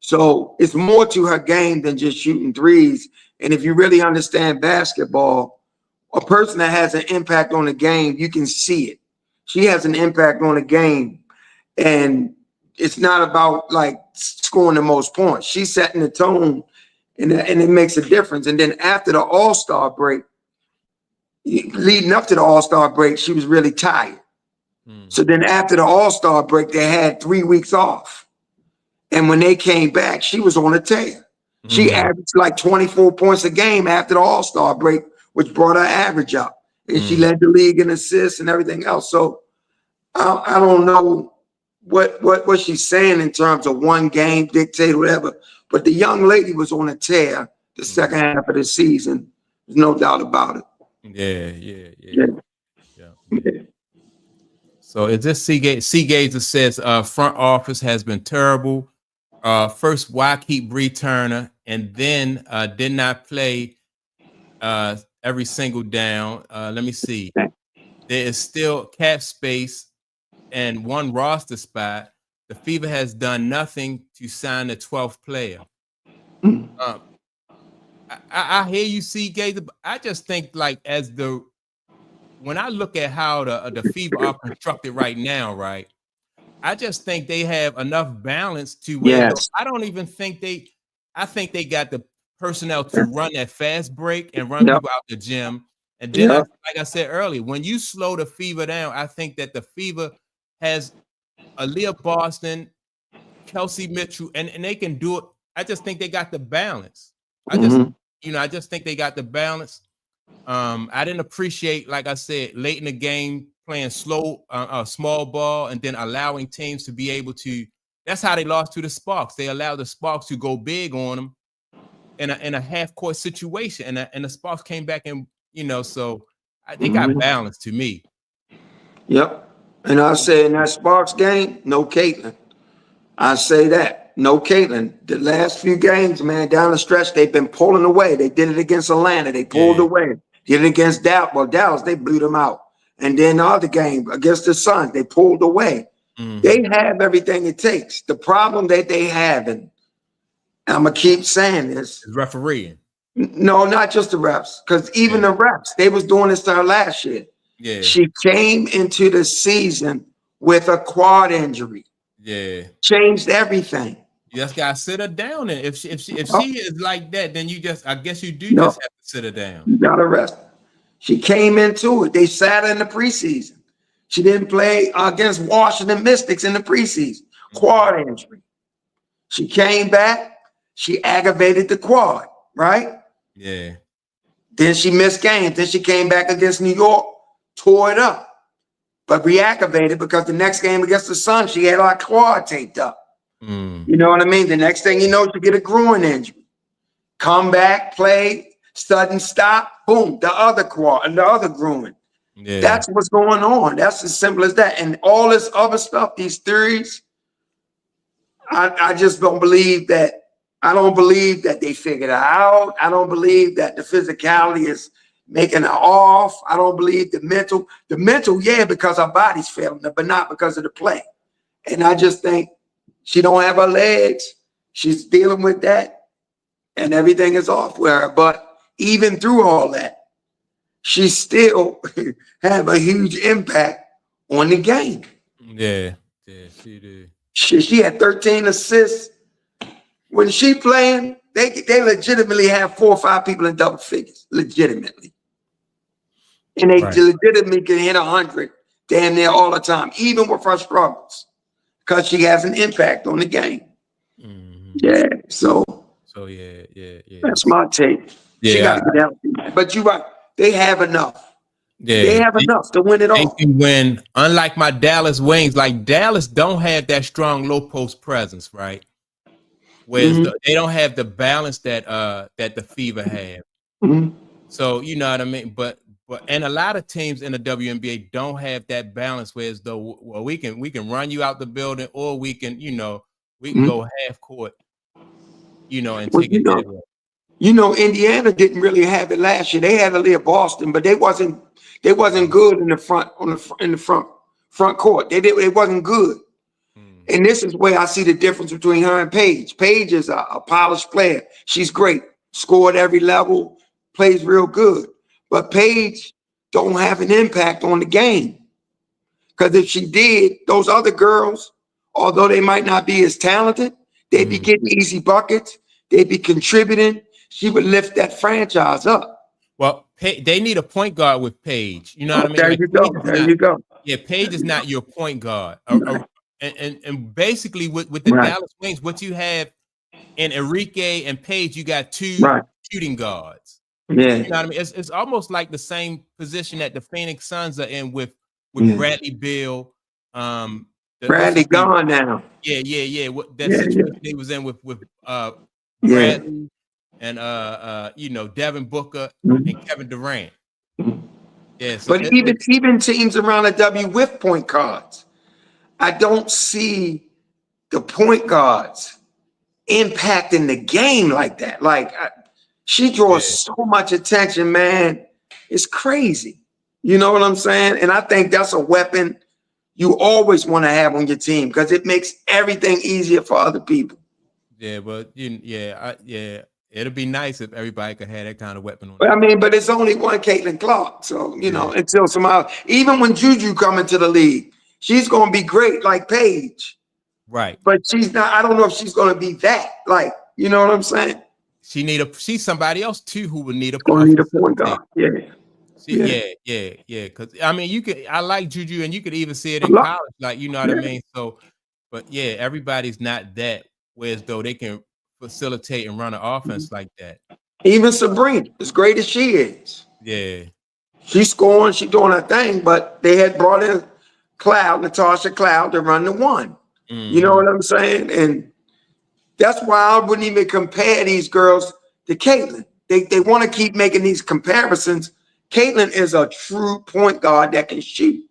So it's more to her game than just shooting threes. And if you really understand basketball, a person that has an impact on the game, you can see it. She has an impact on the game. And it's not about like scoring the most points. She's setting the tone, and it makes a difference. And then after the All-Star break, leading up to the All-Star break, she was really tired. So then after the All-Star break, they had 3 weeks off. And when they came back, she was on a tear. She averaged like 24 points a game after the All-Star break, which brought her average up. And she led the league in assists and everything else. So I don't know what she's saying in terms of 1 game dictate, whatever. But the young lady was on a tear the second half of the season. There's no doubt about it. Yeah. So is this Seagate that says front office has been terrible. First, why keep Bree Turner and then did not play every single down. Let me see. There is still cap space and one roster spot. The Fever has done nothing to sign the 12th player. I hear you, Seagate. I just think like when I look at how the Fever are constructed right now, right? I just think they have enough balance to where I don't even think I think they got the personnel to run that fast break and run people out the gym. And then like I said earlier, when you slow the Fever down, I think that the Fever has Aaliyah Boston, Kelsey Mitchell, and they can do it. I just think they got the balance. I just think they got the balance. I didn't appreciate, like I said, late in the game playing slow, small ball, and then allowing teams to be able to. That's how they lost to the Sparks. They allowed the Sparks to go big on them in a half court situation, and the Sparks came back and so they got balance to me. Yep, and I say in that Sparks game, no Caitlin. I say that. No Caitlin. The last few games, man, down the stretch, they've been pulling away. They did it against Atlanta. They pulled away. Did it against Dallas. Well, Dallas, they blew them out. And then the other game against the Suns, they pulled away. They have everything it takes. The problem that they have, and I'm going to keep saying this. Refereeing. No, not just the refs. Because even the refs, they was doing this to her last year. Yeah. She came into the season with a quad injury. Yeah. Changed everything. You just gotta sit her down, and if she is like that, then I guess you do just have to sit her down. You gotta rest. She came into it. They sat her in the preseason. She didn't play against Washington Mystics in the preseason. Quad injury. She came back. She aggravated the quad, right? Yeah. Then she missed games. Then she came back against New York, tore it up, but reactivated because the next game against the Suns, she had her quad taped up. You know what I mean? The next thing you know, she get a groin injury. Come back, play, sudden stop, boom, the other quad and the other groin. Yeah. That's what's going on. That's as simple as that. And all this other stuff, these theories, I just don't believe that. I don't believe that they figured it out. I don't believe that the physicality is making her off. I don't believe the mental. The mental, yeah, because our body's failing her, but not because of the play. And I just think she don't have her legs. She's dealing with that, and everything is off with her. But even through all that, she still have a huge impact on the game. Yeah, she did. She had 13 assists. When she playing, they legitimately have 4 or 5 people in double figures, legitimately. And they legitimately can hit 100 damn near all the time, even with her struggles, because she has an impact on the game. Yeah, so yeah. That's my take. Yeah, she got to get out. But you're right. They have enough. Yeah, they have enough to win it all. They can win. Unlike my Dallas Wings, like Dallas don't have that strong low post presence, right? Whereas they don't have the balance that the Fever have. So you know what I mean. But and a lot of teams in the WNBA don't have that balance. Whereas though, well, we can run you out the building, or we can go half court, and take it that way. Indiana didn't really have it last year. They had Aaliyah Boston, but they wasn't good in the front court. They wasn't good. And this is where I see the difference between her and Paige. Paige is a polished player. She's great. Scored every level, plays real good. But Paige don't have an impact on the game. Because if she did, those other girls, although they might not be as talented, they'd be getting easy buckets. They'd be contributing. She would lift that franchise up. Well, they need a point guard with Paige. You know what I mean? There you go. Yeah, Paige is not your point guard. And basically with the Dallas Wings, what you have in Enrique and Paige, you got 2 shooting guards. Yeah. You know what I mean? It's almost like the same position that the Phoenix Suns are in with Bradley Beal. Bradley gone now. Yeah. That situation they was in with Yeah. Bradley, and Devin Booker and Mhm. Kevin Durant. Yeah, so But even teams around the W with point guards, I don't see the point guards impacting the game like that. She draws yeah, so much attention, man. It's crazy. You know what I'm saying? And I think that's a weapon you always want to have on your team because it makes everything easier for other people. yeah, but it'll be nice if everybody could have that kind of weapon on But their I team. mean, but it's only one Caitlin Clark. So, Yeah, until somehow, even when Juju come into the league, she's going to be great like Paige. right. But she's not, I don't know if she's going to be that. You know what I'm saying? She's somebody else too who would need a Going to need a point facilitator. guard. Yeah. Yeah. Yeah. Because I mean, I like Juju, and you could even see it A in lot. college, like you know what I Yeah. mean. So, but yeah, everybody's not that. Whereas though they can facilitate and run an offense like that. Even Sabrina, as great as she is, Yeah, she's scoring, she's doing her thing, but they had brought in Natasha Cloud to run the one. You know mm-hmm. what I'm saying? And that's why I wouldn't even compare these girls to Caitlin. They want to keep making these comparisons. Caitlin is a true point guard that can shoot.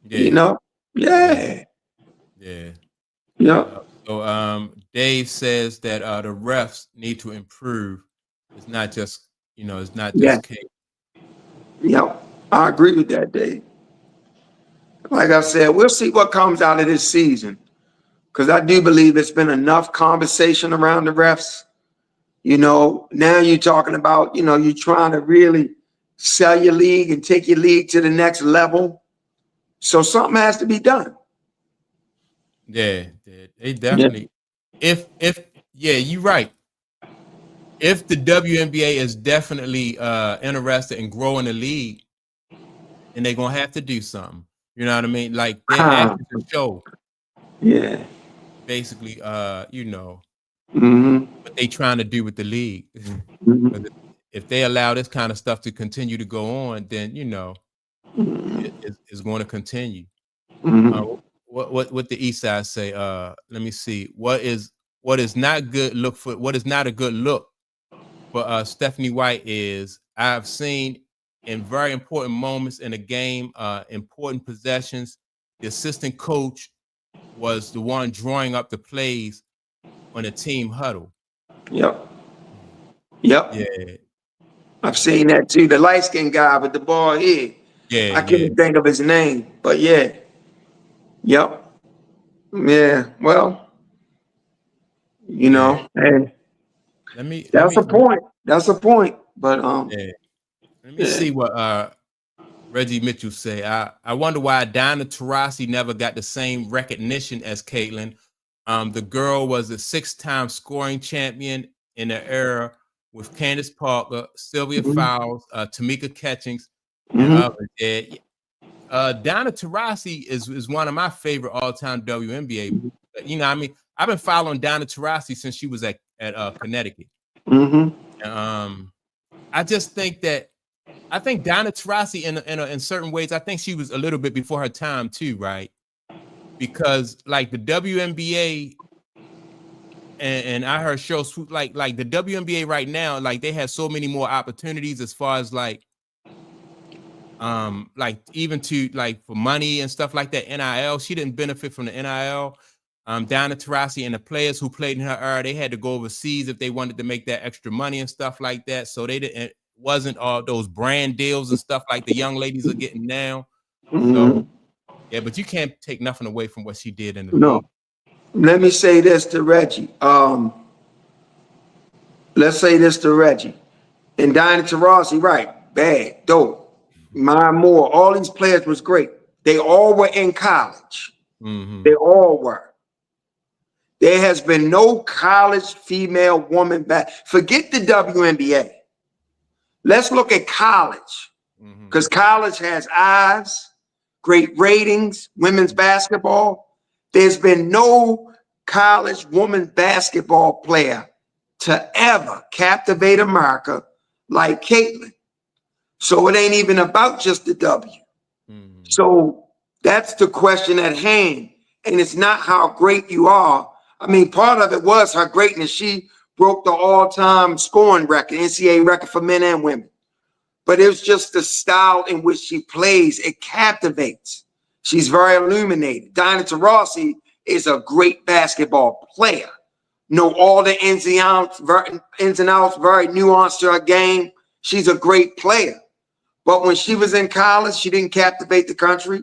You Yeah, know? yeah, Yeah. yeah. Yeah. So Dave says that the refs need to improve. It's not just Yeah. Kate. Yeah. I agree with that, Dave. Like I said, we'll see what comes out of this season. Because I do believe it's been enough conversation around the refs. Now you're talking about, you're trying to really sell your league and take your league to the next level. So something has to be done. Yeah, they Yeah. definitely. If you're right. If the WNBA is definitely interested in growing the league, then they're gonna have to do something. You know what I mean? Like they're asking to show Yeah. basically Mm-hmm. what they trying to do with the league. Mm-hmm. But if they allow this kind of stuff to continue to go on, then it's going to continue. Mm-hmm. What the East Side say? Let me see. What is not good look for? What is not a good look for Stephanie White is I've seen in very important moments in a game, important possessions, the assistant coach was the one drawing up the plays on a team huddle. Yep. Yep. Yeah, I've seen that too. The light skinned guy with the bald head. yeah, I yeah, can't think of his name, but yeah. Yep. Yeah. Well, yeah. hey, Let me let that's me a point. That's a point. But yeah. Let me yeah. see what Reggie Mitchell say. I wonder why Diana Taurasi never got the same recognition as Caitlin. The girl was a 6-time scoring champion in the era with Candace Parker, Sylvia Mm-hmm. Fowles, Tamika Catchings, and Mm-hmm. others. Yeah. Diana Taurasi is one of my favorite all-time WNBA. I mean, I've been following Diana Taurasi since she was at Connecticut. Mm-hmm. Um, I just think that I think Diana Taurasi in certain ways, I think she was a little bit before her time too, right? Because like the WNBA and I heard shows like the WNBA right now, like they have so many more opportunities as far as like even to like for money and stuff like that. NIL, she didn't benefit from the NIL. Diana Taurasi and the players who played in her era, they had to go overseas if they wanted to make that extra money and stuff like that. So they didn't. It wasn't all those brand deals and stuff like the young ladies are getting now. Mm-hmm. So yeah, but you can't take nothing away from what she did in the No. league. Let me say this to Reggie. Let's say this to Reggie. And Diana Taurasi, right? Bad, dope. Mine Moore. All these players was great. They all were in college. Mm-hmm. They all were. There has been no college female woman back. Forget the WNBA. Let's look at college because college has eyes, great ratings, women's basketball. There's been no college women's basketball player to ever captivate America like Caitlin. So it ain't even about just the W. So that's the question at hand. And it's not how great you are. I mean, part of it was her greatness. She broke the all-time scoring record, NCAA record for men and women. But it was just the style in which she plays. It captivates. She's very illuminated. Diana Taurasi is a great basketball player. Know all the ins and outs, very nuanced to her game. She's a great player. But when she was in college, she didn't captivate the country.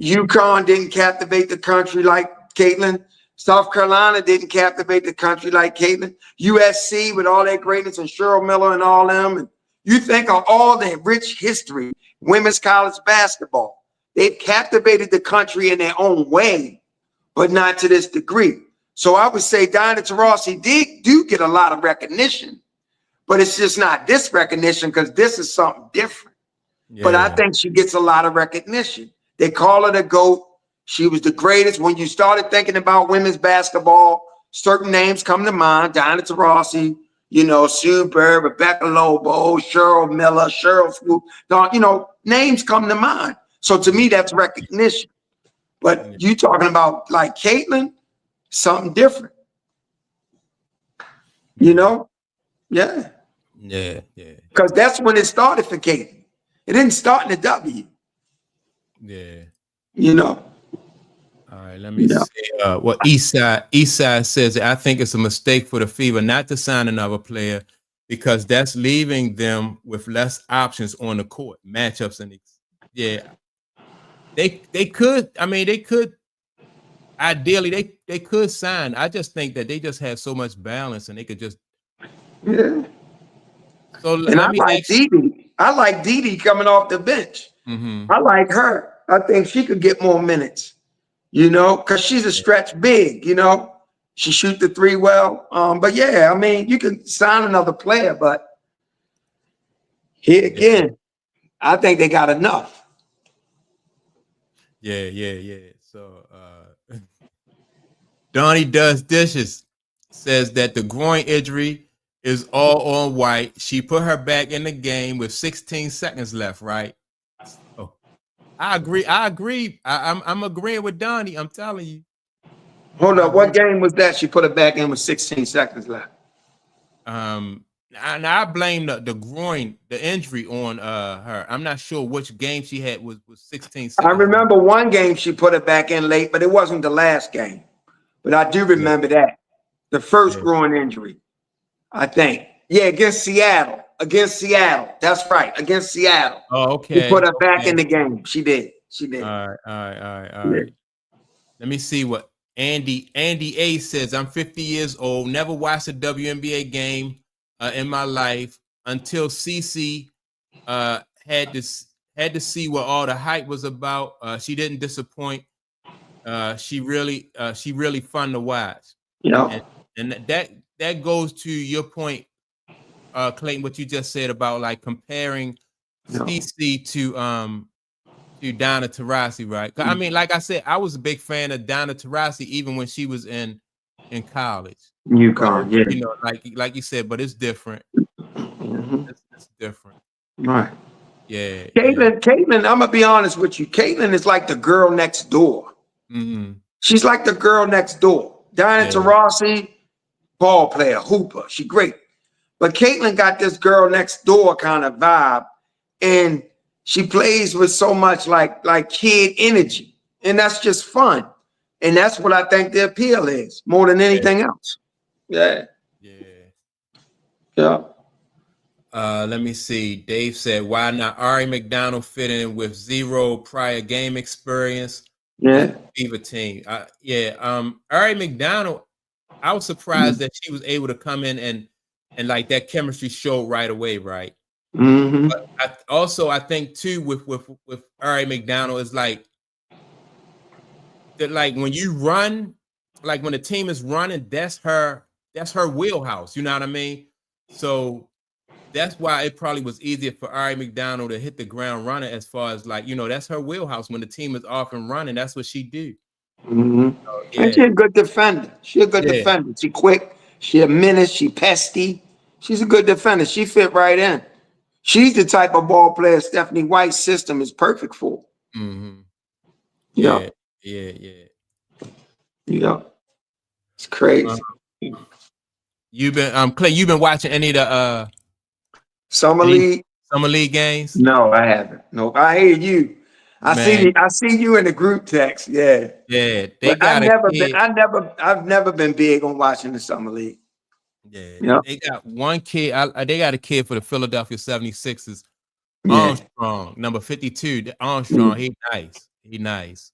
UConn didn't captivate the country like Caitlin. South Carolina didn't captivate the country like Caitlin. USC with all their greatness and Cheryl Miller and all them. And you think of all the rich history, women's college basketball. They've captivated the country in their own way, but not to this degree. So I would say Diana Taurasi do get a lot of recognition, but it's just not this recognition because this is something different. Yeah. But I think she gets a lot of recognition. They call her the GOAT. She was the greatest. When you started thinking about women's basketball, certain names come to mind. Diana Taurasi, Sue Bird, Rebecca Lobo, Cheryl Miller, Cheryl Swoop. Names come to mind. So to me, that's recognition. But you talking about like Caitlin, something different. Yeah. Yeah. Because that's when it started for Caitlin. It didn't start in the W. Yeah. All right, let me see what Eastside says. I think it's a mistake for the Fever not to sign another player because that's leaving them with less options on the court, matchups, and they could. I mean, they could. Ideally, they could sign. I just think that they just have so much balance, and they could just. Yeah. So I like Dee. I like Dee coming off the bench. Mm-hmm. I like her. I think she could get more minutes. Because she's a stretch big, she shoot the three well. But yeah, I mean, you can sign another player, but here again, I think they got enough. Yeah. So Donnie Does Dishes says that the groin injury is all on White. She put her back in the game with 16 seconds left, right? I agree. I'm agreeing with Donnie. I'm telling you. Hold up. What game was that? She put it back in with 16 seconds left. I blame the groin, the injury on her. I'm not sure which game she had was 16 seconds. I remember one game she put it back in late, but it wasn't the last game. But I do remember that. The first groin injury, I think. Yeah, against Seattle. That's right. Against Seattle. Oh, okay. She put her back in the game. She did. All right. Let me see what Andy A says. I'm 50 years old. Never watched a WNBA game in my life until CC had to see what all the hype was about. She didn't disappoint. She really fun to watch. Yeah. And that goes to your point, Clayton, what you just said about like comparing CC to Diana Taurasi, right? I mean, like I said, I was a big fan of Diana Taurasi even when she was in college. UConn, yeah. Like you said, but it's different. Mm-hmm. It's different. Right. Yeah. Caitlin, I'm gonna be honest with you. Caitlin is like the girl next door. Mm-hmm. She's like the girl next door. Diana Taurasi, ball player, hooper. She great. But Caitlin got this girl next door kind of vibe. And she plays with so much like kid energy. And that's just fun. And that's what I think the appeal is more than anything else. Yeah. Let me see. Dave said, why not Ari McDonald fit in with 0 prior game experience? Yeah. Fever team. Ari McDonald, I was surprised that she was able to come in and like that chemistry showed right away, right? Mm-hmm. But I think too with Ari McDonald is like that, like when you run, like when the team is running, that's her wheelhouse. You know what I mean? So that's why it probably was easier for Ari McDonald to hit the ground running as far as like, that's her wheelhouse. When the team is off and running, that's what she do. Mm-hmm. So, and she's a good defender. Defender. She quick. She a menace. She pesty. She's a good defender. She fit right in. She's the type of ball player Stephanie White's system is perfect for. Mm-hmm. Yeah. It's crazy. You've been Clay, you've been watching any of the Summer League? Summer League games? No, I haven't. Nope. I hear you. Man, I see you in the group text. Yeah. yeah, they But got a kid. I've never been big on watching the Summer League. Yeah, Yeah. they got one kid. They got a kid for the Philadelphia 76ers. Yeah. Armstrong, number 52. Armstrong, he nice. He nice.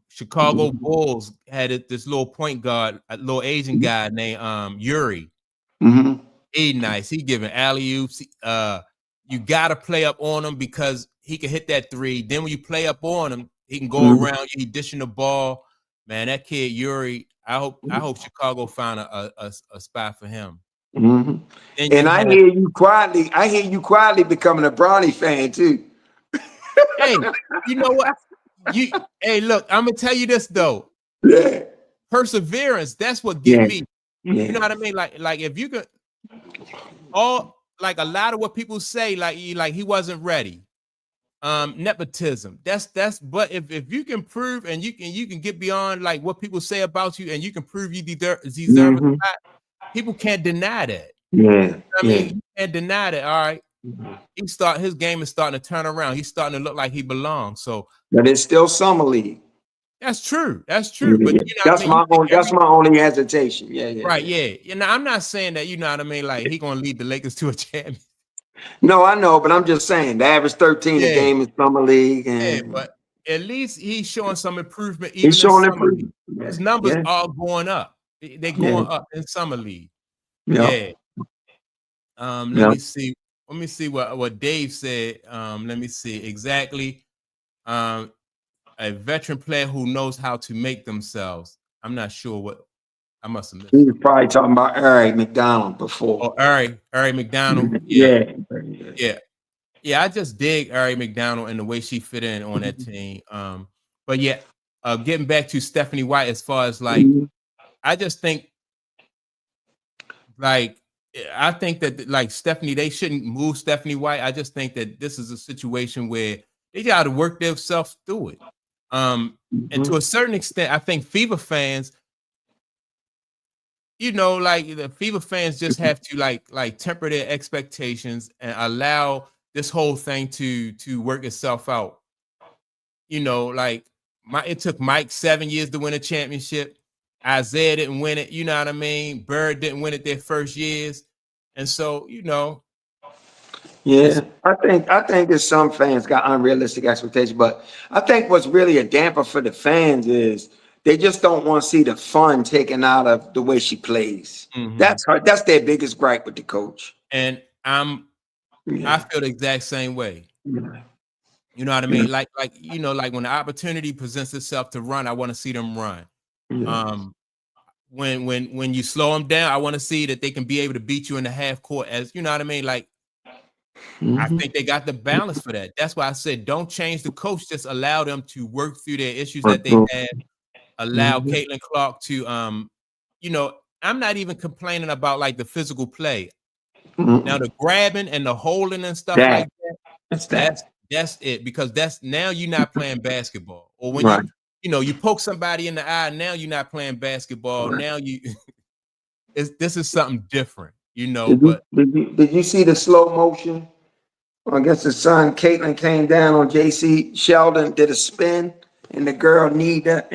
Chicago Bulls had this little point guard, a little Asian guy named Yuri. He nice. He giving alley-oops. You gotta play up on him because he can hit that three. Then when you play up on him, he can go around you, dishing the ball. Man, that kid Yuri. I hope Chicago find a spot for him. And I hear you quietly becoming a Bronny fan too. Hey, you know what? Hey, look, I'm gonna tell you this though. Yeah. Perseverance, that's what get me. Yeah. You know what I mean? Like if you could like a lot of what people say, like he wasn't ready. Nepotism. That's but if you can prove and you can get beyond like what people say about you and you can prove you deserve a spot, people can't deny that. Yeah. I mean, you can't deny that. All right. His game is starting to turn around. He's starting to look like he belongs. So, but it's still Summer League. That's true. That's true. But you know that's my only hesitation. Yeah. Right. Yeah. You know, I'm not saying that. You know what I mean? Like he gonna lead the Lakers to a champion. No, I know, but I'm just saying the average 13 a game in Summer League, and but at least he's showing some improvement. Even he's showing improvement. His numbers are going up. They're going up in Summer League. Yeah. Let me see. Let me see what Dave said. Let me see exactly. A veteran player who knows how to make themselves. I'm not sure what I must have missed. He was probably talking about Eric McDonald before. Oh, Eric McDonald. Yeah. I just dig Eric McDonald and the way she fit in on that team. But yeah, getting back to Stephanie White, as far as like, I just think like that like Stephanie, they shouldn't move Stephanie White. I just think that this is a situation where they got to work themselves through it. And to a certain extent, I think Fever fans, you know, like the Fever fans just have to like temper their expectations and allow this whole thing to work itself out. You know, like it took Mike 7 years to win a championship. Isaiah didn't win it. You know what I mean? Bird didn't win it their first years. And so, you know. Yeah, I think that some fans got unrealistic expectations, but I think what's really a damper for the fans is they just don't want to see the fun taken out of the way she plays. That's their biggest gripe with the coach. And I feel the exact same way. You know what I mean? Like you know, like when the opportunity presents itself to run, I want to see them run. When you slow them down, I want to see that they can be able to beat you in the half court, as you know what I mean? Like I think they got the balance for that. That's why I said don't change the coach, just allow them to work through their issues that they have. Allow Caitlin Clark to you know, I'm not even complaining about like the physical play. Now the grabbing and the holding and stuff like that, that's it, because that's now you're not playing basketball. Or when you know you poke somebody in the eye, now you're not playing basketball. Now you this is something different, you know. Did you see the slow motion? I guess the son Caitlin came down on JC Sheldon, did a spin, and the girl Nida.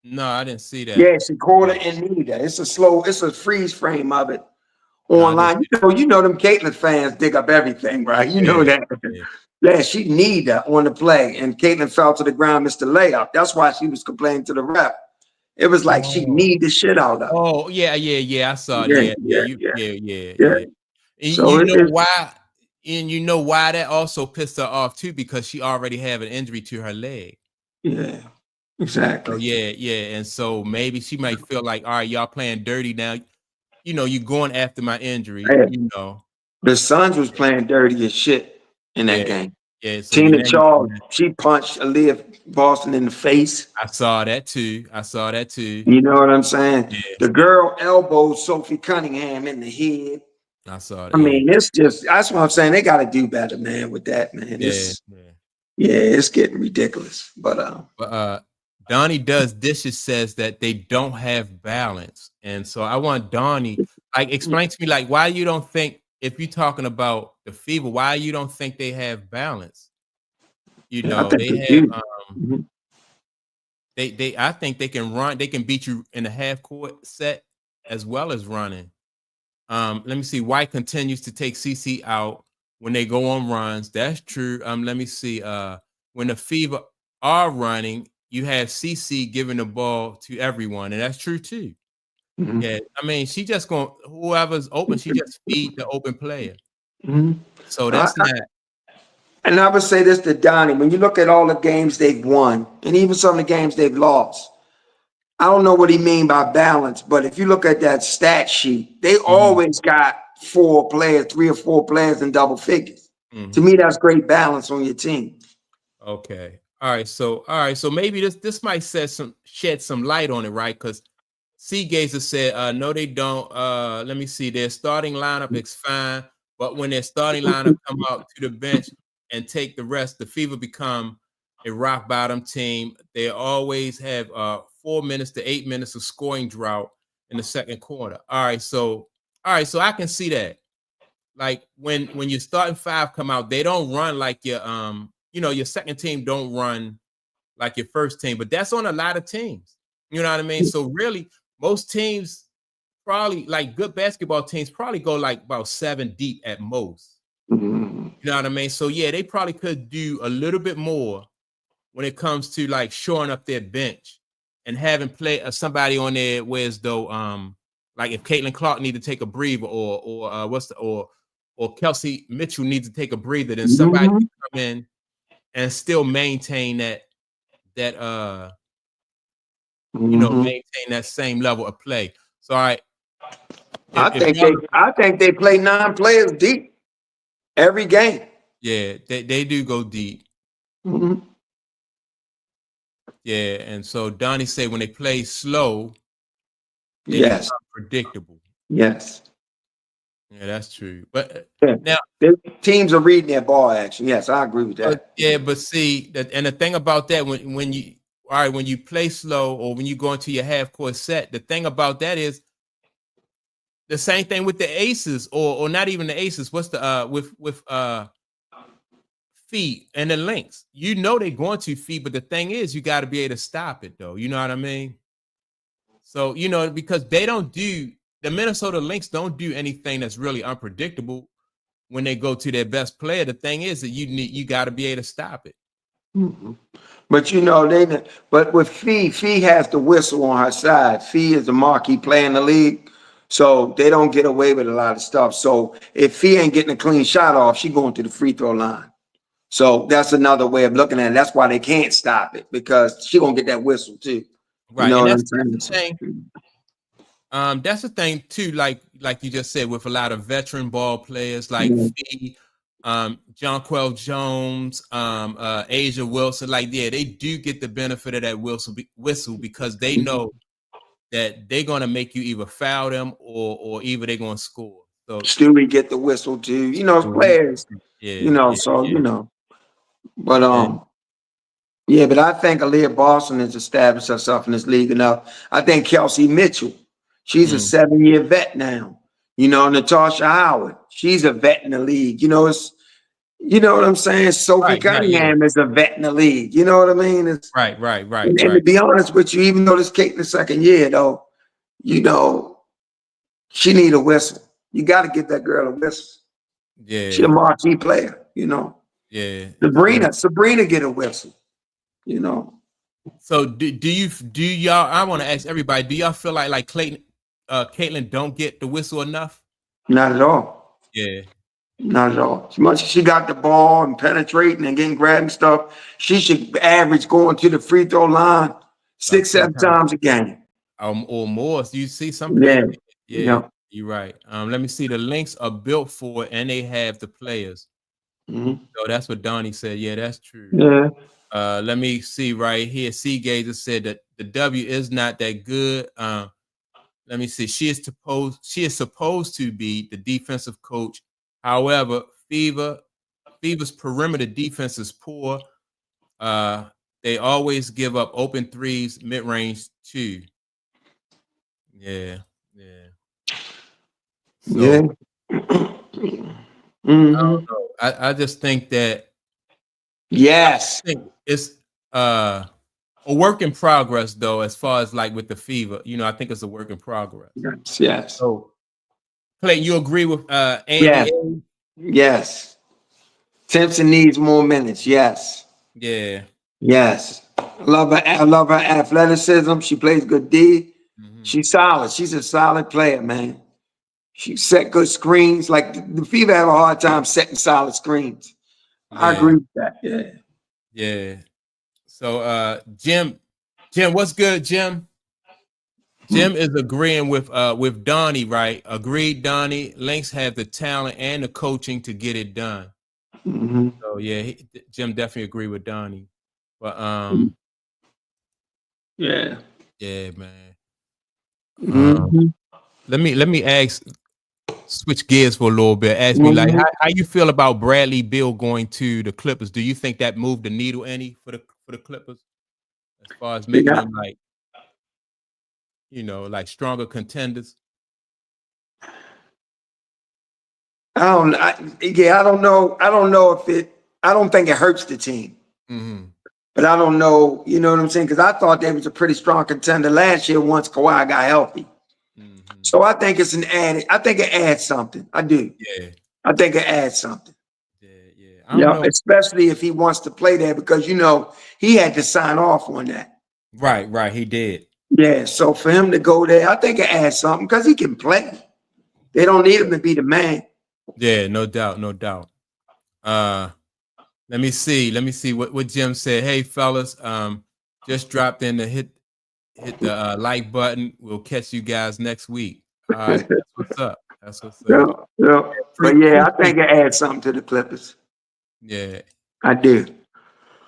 No, I didn't see that. Yeah, she caught it in Nida. It's a freeze frame of it online. You know them Caitlin fans dig up everything, right? You know that. Yeah, she Nida on the play, and Caitlin fell to the ground, missed the layup. That's why she was complaining to the rep. It was like she need the shit out of it. Oh, yeah. I saw it. Yeah. And So you know why? And you know why that also pissed her off too, because she already had an injury to her leg. Yeah, exactly. So yeah. And so maybe she might feel like, all right, y'all playing dirty now. You know, you're going after my injury. You know, the Suns was playing dirty as shit in that game. Yeah. So Tina Charles, she punched Aaliyah Boston in the face. I saw that too. You know what I'm saying? Yeah. The girl elbowed Sophie Cunningham in the head. I saw that. I mean, it's just, that's what I'm saying. They got to do better, man, with that, man. It's getting ridiculous. But Donnie Does Dishes says that they don't have balance. And so I want Donnie, like, explain to me, like, why you don't think, if you're talking about the Fever, why you don't think they have balance? You Yeah, I know, think they they have, do. Mhm. I think they can run, they can beat you in a half court set as well as running. Let me see. White continues to take CC out when they go on runs. That's true. Let me see. When the Fever are running, you have CC giving the ball to everyone, and that's true too. Mhm. Yeah, I mean, she just going whoever's open, she just feed the open player. Mhm. So I, that's not. and I would say this to Donnie: when you look at all the games they've won, and even some of the games they've lost, I don't know what he mean by balance, but if you look at that stat sheet, they Mhm, always got 4 players, 3 or 4 players in double figures. To mhm. me, that's great balance on your team. Okay. All right. So maybe this might shed some light on it, right? Because Seagazer said, no, they don't. Let me see. Their starting lineup is fine, but when their starting lineup come out to the bench and take the rest, the Fever become a rock bottom team. They always have 4 minutes to 8 minutes of scoring drought in the second quarter. All right, so I can see that. Like when your starting five come out, they don't run like your your second team don't run like your first team, but that's on a lot of teams. You know what I mean? So really, most teams probably like good basketball teams probably go like about 7 deep at most. Mhm. You know what I mean? So yeah, they probably could do a little bit more when it comes to like shoring up their bench and having play somebody on there whereas though like if Caitlin Clark need to take a breather or Kelsey Mitchell needs to take a breather, then somebody Mhm. can come in and still maintain that Mhm. maintain that same level of play. So all right, I if think y'all they, I think they play 9 players deep every game. yeah, they do go deep. Mhm. Yeah, and so Donnie said when they play slow, they Yes, become predictable. yes, Yeah, that's true. But yeah. now, The teams are reading their ball action. Yes, I agree with that. but see that, and the thing about that when you all right when you play slow or when you go into your half court set, the thing about that is the same thing with the aces or not even the aces. What's the with feet and the links? You know they're going to feet, but the thing is you got to be able to stop it though. You know what I mean? So because they don't do the Minnesota Lynx don't do anything that's really unpredictable when they go to their best player. The thing is that you got to be able to stop it. Mhm. But but with Fee has the whistle on her side. Fee is the marquee player in the league. So they don't get away with a lot of stuff. So if Fee ain't getting a clean shot off, she going to the free throw line. So that's another way of looking at it. That's why they can't stop it because she gonna get that whistle too. You Right, know and what that's I'm that's the saying? thing. That's the thing too. Like you just said, with a lot of veteran ball players like Yeah. Fee, Jonquel Jones, Asia Wilson. Like yeah, they do get the benefit of that whistle because they know that they're gonna make you either foul them or either they're gonna score. So Stewie get the whistle too. Players. yeah, yeah, So yeah. But And yeah, but I think Aaliyah Boston has established herself in this league enough. I think Kelsey Mitchell, she's a mm, 7-year vet now. Natasha Howard, she's a vet in the league. You know what I'm saying? Sophie right, yeah, Cunningham is a vet in the league. You know what I mean? And to right. be honest with you, even though this Caitlin's second year, though, you know, she need a whistle. You got to give that girl a whistle. She a Yeah, marquee player. yeah. Sabrina get a whistle. You know, So do y'all? I want to ask everybody. Do y'all feel like Caitlin don't get the whistle enough? not at all. Yeah, Not at all. As much as she got the ball and penetrating and getting grabbing stuff, she should average going to the free throw line about six, 10 seven times times a game. or more. So you see some Yeah. players. Yeah, Yeah. you're right. Let me see. The links are built for it, and they have the players. Mhm. So that's what Donnie said. Yeah, that's true. Yeah. Let me see right here. Seagazer said that the W is not that good. Let me see. She is supposed to be the defensive coach. However, Fever's perimeter defense is poor. Uh, They always give up open threes, mid range too. Yeah, yeah. Yeah. So I Mm-hmm. don't know. I just think that Yes. I think it's a work in progress though, as far as like with the fever. I think it's a work in progress. Yes. Yes. So Clayton, you agree with Andy Yes. A? Yes. Timpson needs more minutes. Yes. Yeah. Yes. I love her athleticism. She plays good D. Mhm. She's solid. She's a solid player, man. She set good screens. Like the Fever have a hard time setting solid screens. I Yeah. agree with that. Yeah. Yeah. So Jim, what's good, Jim? Hmm. Jim is agreeing with Donnie, right? Agreed, Donnie. Lynx have the talent and the coaching to get it done. Mm-hmm. So yeah, Jim definitely agree with Donnie. But Yeah. yeah, man. Um, Mm-hmm. let me switch gears for a little bit. Ask me like Mm-hmm. how you feel about Bradley Beal going to the Clippers? Do you think that moved the needle any for the Clippers as far as making Yeah. them like like stronger contenders? I don't know. I don't know if it. I don't think it hurts the team, Mm-hmm. but I don't know. You know what I'm saying? Because I thought they was a pretty strong contender last year once Kawhi got healthy. Mm-hmm. So I think it's an added. I think it adds something. I do. Yeah, I think it adds something. yeah, yeah. I don't Yeah, know. especially if he wants to play there because he had to sign off on that. Right, right. He did. Yeah, so for him to go there, I think it adds something because he can play. They don't need him to be the man. Yeah, no doubt, no doubt. Uh, let me see. Let me see what Jim said. Hey, fellas, just dropped in to hit the like button. We'll catch you guys next week. All right, that's what's up. That's what's Yeah, up. yeah. But yeah, I think it adds something to the Clippers. Yeah, I do.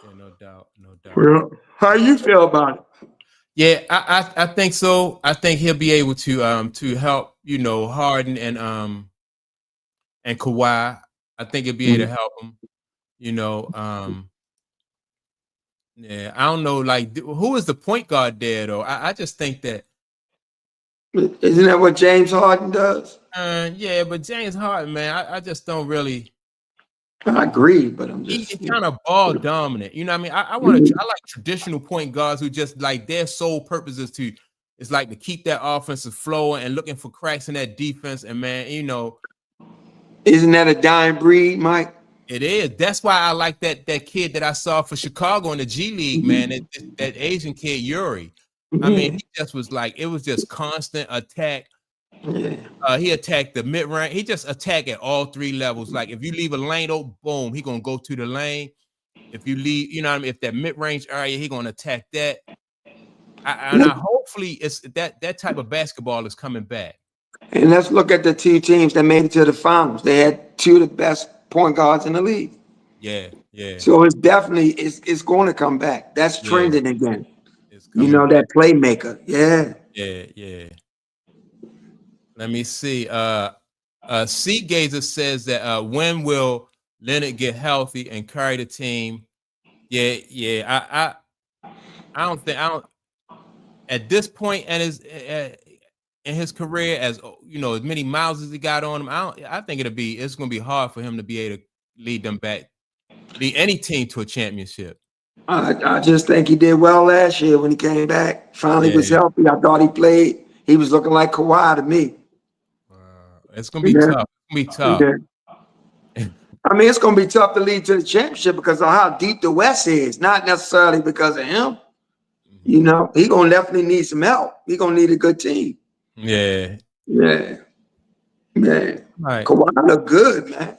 yeah, no doubt, no doubt. Yeah. How you feel about it? Yeah, I think so. I think he'll be able to help Harden and Kawhi. I think he'll be able to help him. You know, yeah. I don't know, like who is the point guard there though. I just think that Isn't that what James Harden does? yeah, but James Harden, man, I just don't really. I agree, but I'm He just kind of ball dominant. You know what I mean? I like traditional point guards who just like their sole purpose is like to keep that offensive flow and looking for cracks in that defense. And man, isn't that a dying breed, Mike? it is. That's why I like that kid that I saw for Chicago in the G League, man. That Asian kid Yuri. I mean, Yeah. he just was like it was just constant attack. Yeah. He attacked the mid range. He just attacked at all three levels. Like if you leave a lane open, boom, he gonna go to the lane. If you leave, you know what I mean. If that mid range area, he gonna attack that. And I hopefully it's that type of basketball is coming back. And let's look at the two teams that made it to the finals. They had two of the best point guards in the league. Yeah, yeah, So it's definitely it's going to come back. That's yeah. trending again. It's coming back. That playmaker. Yeah. Yeah, yeah. Let me see. Sea Gazer says that when will Leonard get healthy and carry the team? Yeah, yeah. I don't think I don't at this point in his career, as as many miles as he got on him. I think it's gonna be hard for him to be able to lead them back, lead any team to a championship. I just think he did well last year when he came back. Finally was Yeah, healthy. I thought he played. He was looking like Kawhi to me. it's gonna be Yeah. tough. It's gonna be tough. Yeah. I mean, it's going to be tough to lead to the championship because of how deep the West is, not necessarily because of him. Mhm. He going to definitely need some help. He going to need a good team. Yeah. Yeah. Yeah. Right. Kawhi look good, man.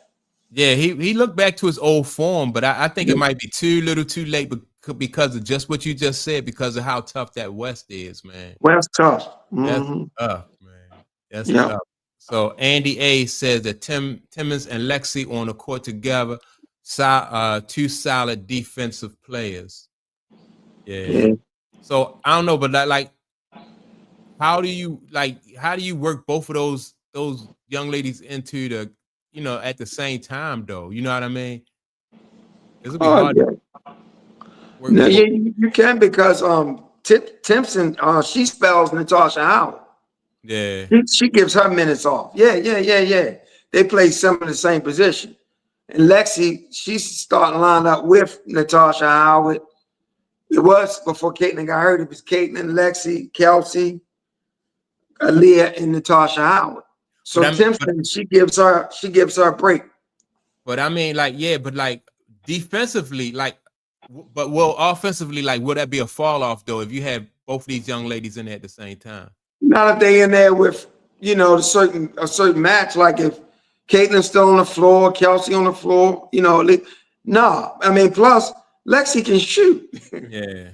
Yeah, he looked back to his old form, but I think it might be too late because of just what you just said, because of how tough that West is, man. West tough. That's Mm-hmm. tough, man. That's Yeah. tough. So Andy A says that Timmons and Lexi on the court together, two solid defensive players. Yeah. Yeah. So I don't know, but like how do you work both of those young ladies into the at the same time though? You know what I mean? It's gonna be Oh, hard. yeah. No, you can because Timpson she spells Natasha Howard. Yeah. She gives her minutes off. Yeah. They play some of the same position. And Lexi, she's starting to line up with Natasha Howard. It was before Caitlin got hurt. It was Caitlin, Lexi, Kelsey, Aaliyah, and Natasha Howard. So Timpson, she gives her a break. But I mean, like, yeah, but like defensively, like, but well, offensively, like, would that be a fall off though if you had both of these young ladies in there at the same time? Not if they in there with, a certain match. Like if Caitlin's still on the floor, Kelsey on the floor, no. I mean, plus Lexi can shoot. Yeah.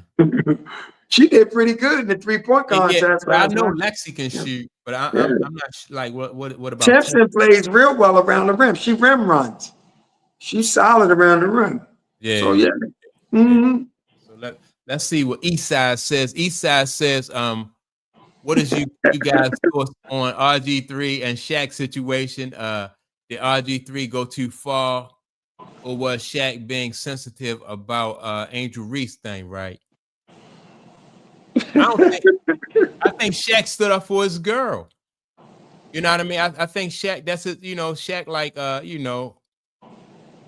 She did pretty good in the 3-point contest. Yeah, I know Lexi can shoot, but I'm not like what about Timpson plays real well around the rim. She rim runs. She's solid around the rim. Yeah. So yeah. Mm-hmm. So let's see what Eastside says. Eastside says, what is you guys' thoughts on RG3 and Shaq situation? Did RG3 go too far, or was Shaq being sensitive about Angel Reese thing? Right. I think Shaq stood up for his girl. You know what I mean? I think Shaq. That's it. Shaq like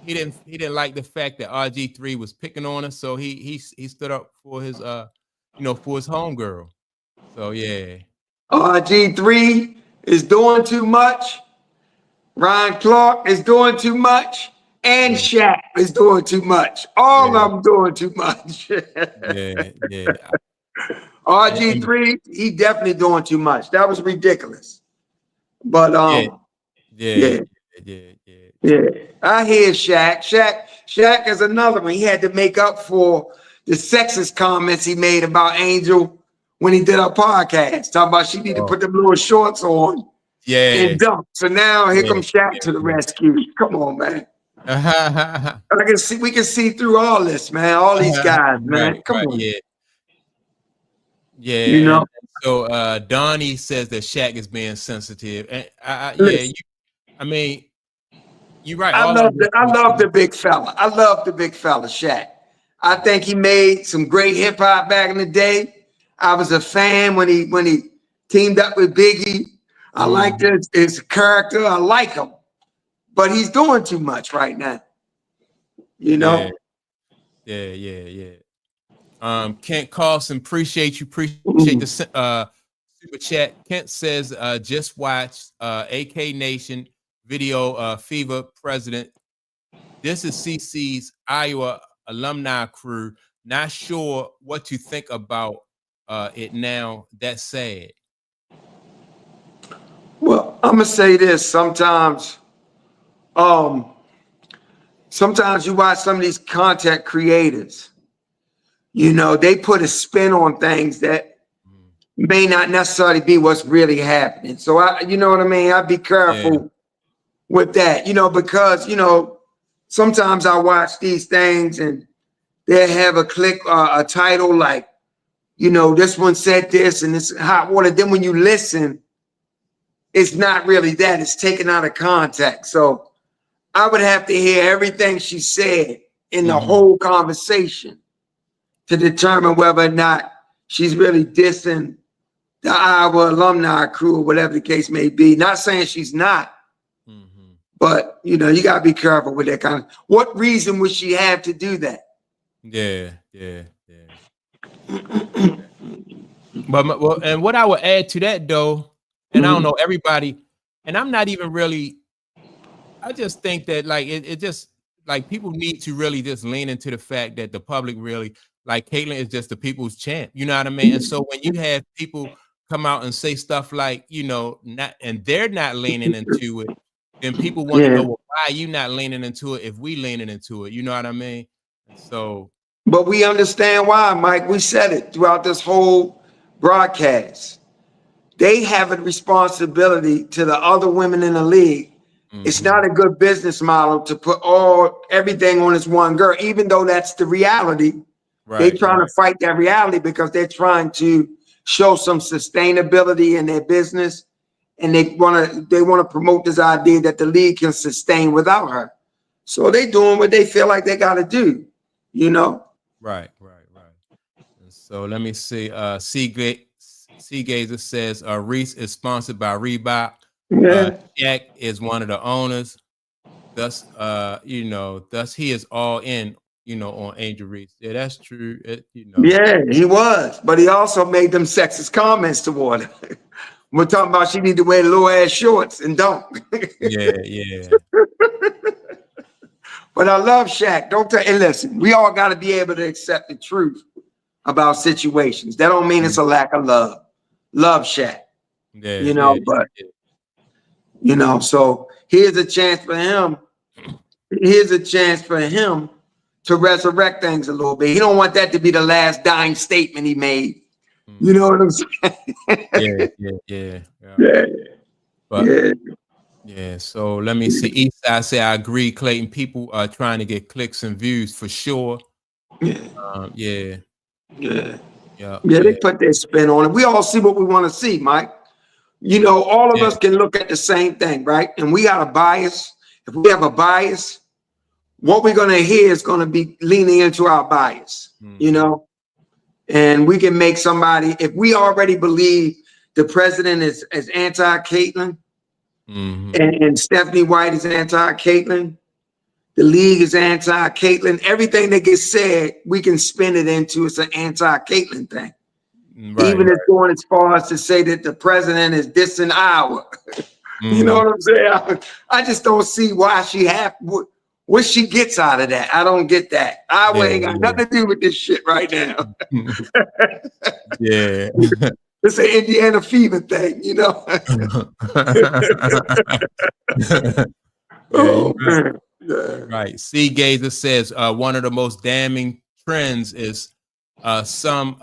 he didn't like the fact that RG3 was picking on her, so he stood up for his for his homegirl. So yeah. RG3 is doing too much. Ryan Clark is doing too much. And Shaq is doing too much. All of them doing too much. Yeah. RG3, he definitely doing too much. That was ridiculous. But yeah. I hear Shaq. Shaq is another one. He had to make up for the sexist comments he made about Angel when he did our podcast, talking about she need to put them little shorts on and dunk. So now here comes Shaq to the rescue. Come on, man. We can see through all this, man. All these guys, man. Come on. Yeah. So Donnie says that Shaq is being sensitive. And I mean, you're right. I love the big fella. I love the big fella, Shaq. I think he made some great hip hop back in the day. I was a fan when he teamed up with Biggie. I liked his character. I like him, but he's doing too much right now. Yeah. Kent Carlson, appreciate the super chat. Kent says, just watched AK Nation video, Fever President. This is CC's Iowa alumni crew. Not sure what to think about it now. That's sad. Well, I'm gonna say this. Sometimes you watch some of these content creators. They put a spin on things that may not necessarily be what's really happening. So you know what I mean? I'd be careful with that, because sometimes I watch these things and they have a title like, this one said this and this hot water. Then when you listen, it's not really that. It's taken out of context. So I would have to hear everything she said in the whole conversation to determine whether or not she's really dissing the Iowa alumni crew or whatever the case may be. Not saying she's not, but you got to be careful with that kind of. What reason would she have to do that? Yeah. But and what I would add to that though, and I don't know everybody, and I'm not even really. I just think that like it just like people need to really just lean into the fact that the public really like Caitlin is just the people's champ. You know what I mean? And so when you have people come out and say stuff like not and they're not leaning into it, then people want to know why are you not leaning into it if we leaning into it. You know what I mean? So, but we understand why, Mike. We said it throughout this whole broadcast. They have a responsibility to the other women in the league. It's not a good business model to put everything on this one girl, even though that's the reality. They're trying to fight that reality because they're trying to show some sustainability in their business, and they want to promote this idea that the league can sustain without her. So they're doing what they feel like they got to do, Right. And so let me see. Seagazer says Reese is sponsored by Reebok. Yeah. Jack is one of the owners. Thus, thus he is all in, on Angel Reese. Yeah, that's true. Yeah, he was, but he also made them sexist comments toward her. We're talking about she need to wear low ass shorts and don't. Yeah. But I love Shaq. Don't tell. And listen, we all got to be able to accept the truth about situations. That don't mean it's a lack of love. Love Shaq. But so here's a chance for him. Here's a chance for him to resurrect things a little bit. He don't want that to be the last dying statement he made. You know what I'm saying? Yeah. So let me see. Eastside say I agree, Clayton. People are trying to get clicks and views for sure. Yeah. They put their spin on it. We all see what we want to see, Mike. All of us can look at the same thing, right? And we got a bias. If we have a bias, what we're going to hear is going to be leaning into our bias, and we can make somebody, if we already believe the president is anti-Caitlyn and Stephanie White is anti-Caitlyn, the league is anti-Caitlyn, everything that gets said, we can spin it into it's an anti-Caitlyn thing. Even it's going as far as to say that the president is dissing Iowa. You know what I'm saying? I just don't see why what she gets out of that. I don't get that. Iowa ain't got nothing to do with this shit right now. It's an Indiana fever thing, Right. Seagazer says one of the most damning trends is some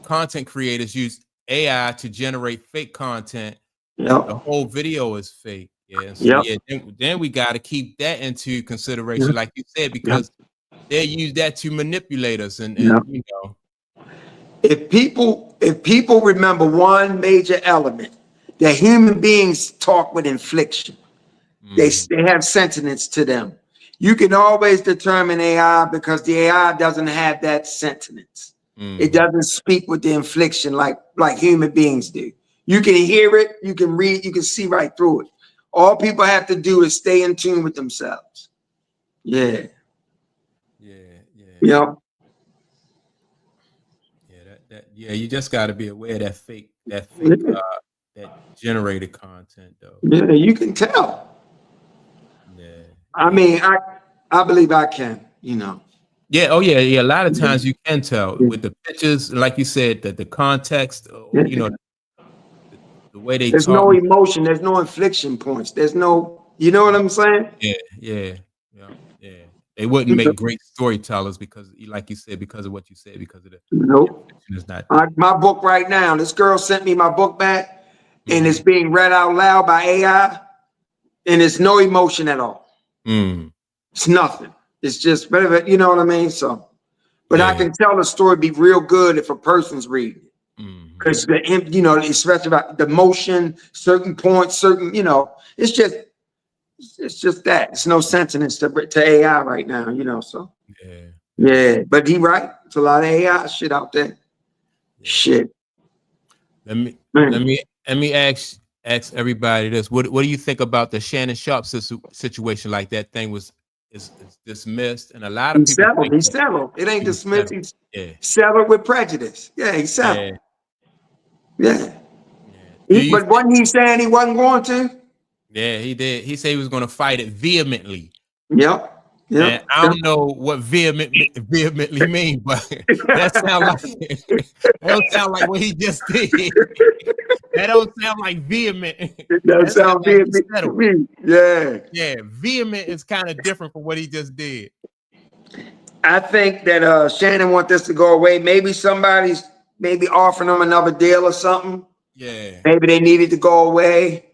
content creators use AI to generate fake content. The whole video is fake. Then we got to keep that into consideration, like you said, because they use that to manipulate us, and If people remember one major element, that human beings talk with inflection. They have sentience to them. You can always determine AI because the AI doesn't have that sentience. It doesn't speak with the inflection like human beings do. You can hear it, you can read, you can see right through it. All people have to do is stay in tune with themselves. Yeah. You just got to be aware of that fake that generated content, though. Yeah, you can tell. I mean, I believe I can, Yeah. Oh, yeah. A lot of times you can tell with the pictures, like you said, that the context, the way they There's talk. no emotion. There's no inflection points. There's no, you know what I'm saying? Yeah. They wouldn't make great storytellers because, like you said, because of what you said, because of the inflection is not there. My book right now, this girl sent me my book back, and it's being read out loud by AI, and it's no emotion at all. It's nothing. It's just, you know what I mean? So, but I can tell the story be real good if a person's reading it. Because especially about the motion, certain points, it's just that. It's no sentence to AI right now, so. Yeah, but he right. It's a lot of AI shit out there. Shit. Let me ask everybody this. What do you think about the Shannon Sharpe situation? Like that thing is dismissed, and a lot of people He settled. It ain't dismissed. He settled with prejudice. Yeah, he settled. Yeah. But wasn't he saying he wasn't going to? Yeah, he did. He said he was going to fight it vehemently. Yep. And I don't know what vehemently mean, but that don't sound like what he just did. That don't sound like vehement. It does sound vehement to me. Yeah, vehement is kind of different from what he just did. I think that Shannon wants this to go away. Maybe somebody's offering him another deal or something. Yeah. Maybe they needed to go away.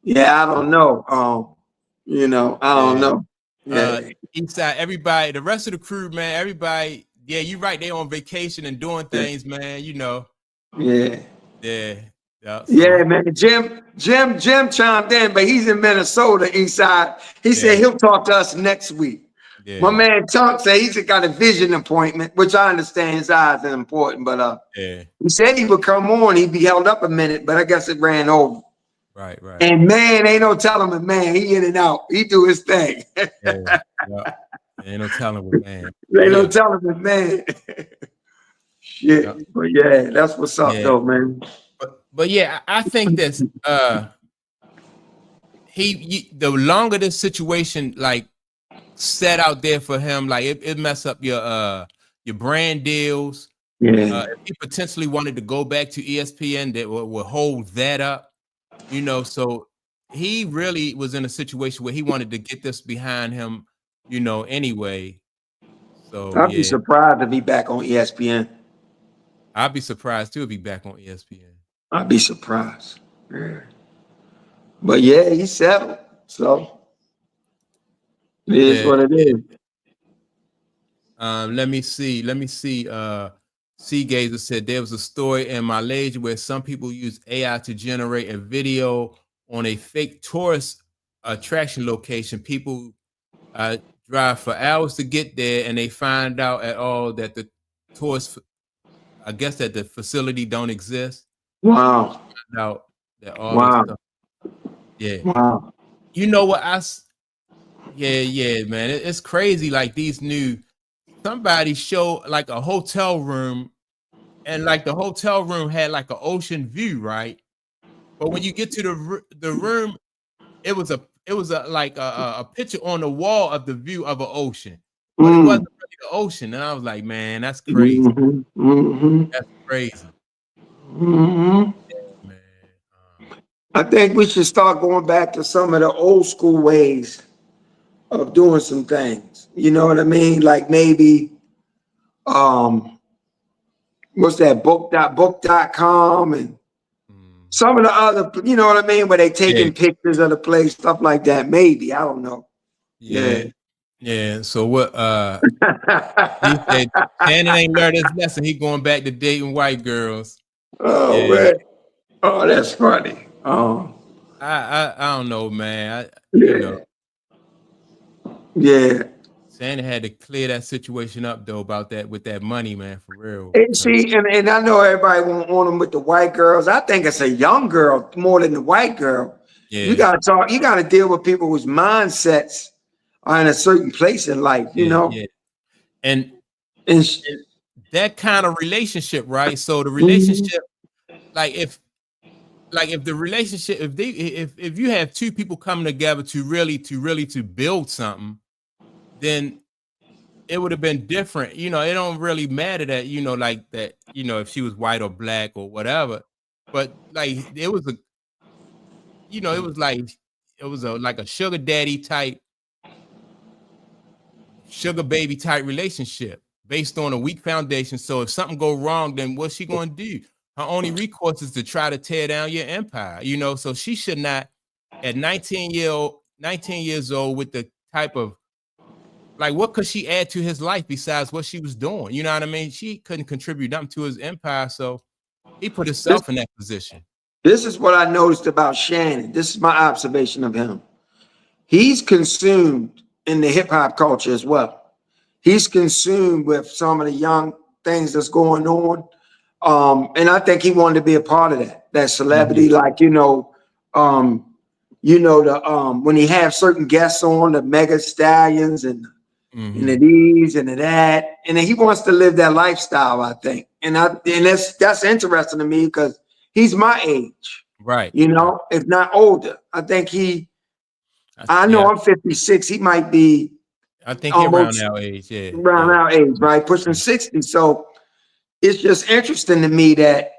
Yeah, I don't know. I don't know. Eastside, everybody, the rest of the crew, man, everybody, you're right. They on vacation and doing things, man, Yeah. So. Yeah, man. Jim chimed in, but he's in Minnesota, Eastside. He said he'll talk to us next week. My man Chunk said he's got a vision appointment, which I understand his eyes are important, but he said he would come on, he'd be held up a minute, but I guess it ran over. Right. And man, ain't no telling him, man, he in and out. He do his thing. Ain't no telling with man. Ain't no telling him, man. Shit. But yeah, that's what's up though, man. But yeah, I think that's the longer this situation like set out there for him, like it mess up your brand deals. If he potentially wanted to go back to ESPN, that would hold that up, you know. So he really was in a situation where he wanted to get this behind him, you know, anyway. So I'd be surprised to be back on ESPN. I'd be surprised too if he back on ESPN. I'd be surprised. Yeah. But yeah, he settled. So it is what it is. Let me see. Seagazer said there was a story in Malaysia where some people use AI to generate a video on a fake tourist attraction location. People drive for hours to get there, and they find out at all that the tourist, I guess that the facility don't exist. Wow. Find out that all this stuff. Yeah. Wow. You know what man. It's crazy. Like somebody showed like a hotel room, and like the hotel room had like an ocean view, right? But when you get to the room, it was a picture on the wall of the view of an ocean, but it wasn't really the ocean. And I was like, man, that's crazy. That's crazy. Man. I think we should start going back to some of the old school ways of doing some things. You know what I mean? Like maybe what's that book.com and some of the other, you know what I mean, where they taking pictures of the place, stuff like that. Maybe, I don't know. Yeah. So what he said Shannon ain't learned his lesson. He going back to dating white girls. Oh man. Oh, that's funny. Oh. I don't know, man. You know. Yeah. Shannon had to clear that situation up though about that with that money, man, for real. And see, and I know everybody want them with the white girls. I think it's a young girl more than the white girl. Yeah. You gotta deal with people whose mindsets are in a certain place in life, you know. Yeah. And that kind of relationship, right? So the relationship, if the relationship, if you have two people coming together to really build something, then it would have been different. You know, it don't really matter that, you know, like that, you know, if she was white or black or whatever, but like it was like a sugar daddy type, sugar baby type relationship based on a weak foundation. So if something go wrong, then what's she going to do? Her only recourse is to try to tear down your empire, you know. So she should not, at 19 years old, with the type of, like, what could she add to his life besides what she was doing? You know what I mean? She couldn't contribute nothing to his empire, so he put himself in that position. This is what I noticed about Shannon. This is my observation of him. He's consumed in the hip hop culture as well. He's consumed with some of the young things that's going on. And I think he wanted to be a part of that celebrity, like, when he have certain guests on, the Mega Stallions and the these and the that, and then he wants to live that lifestyle, I think. And that's interesting to me because he's my age, right? You know, if not older. I think I know I'm 56. He might be, I think he's around our age, around our age, right? Pushing 60. So it's just interesting to me that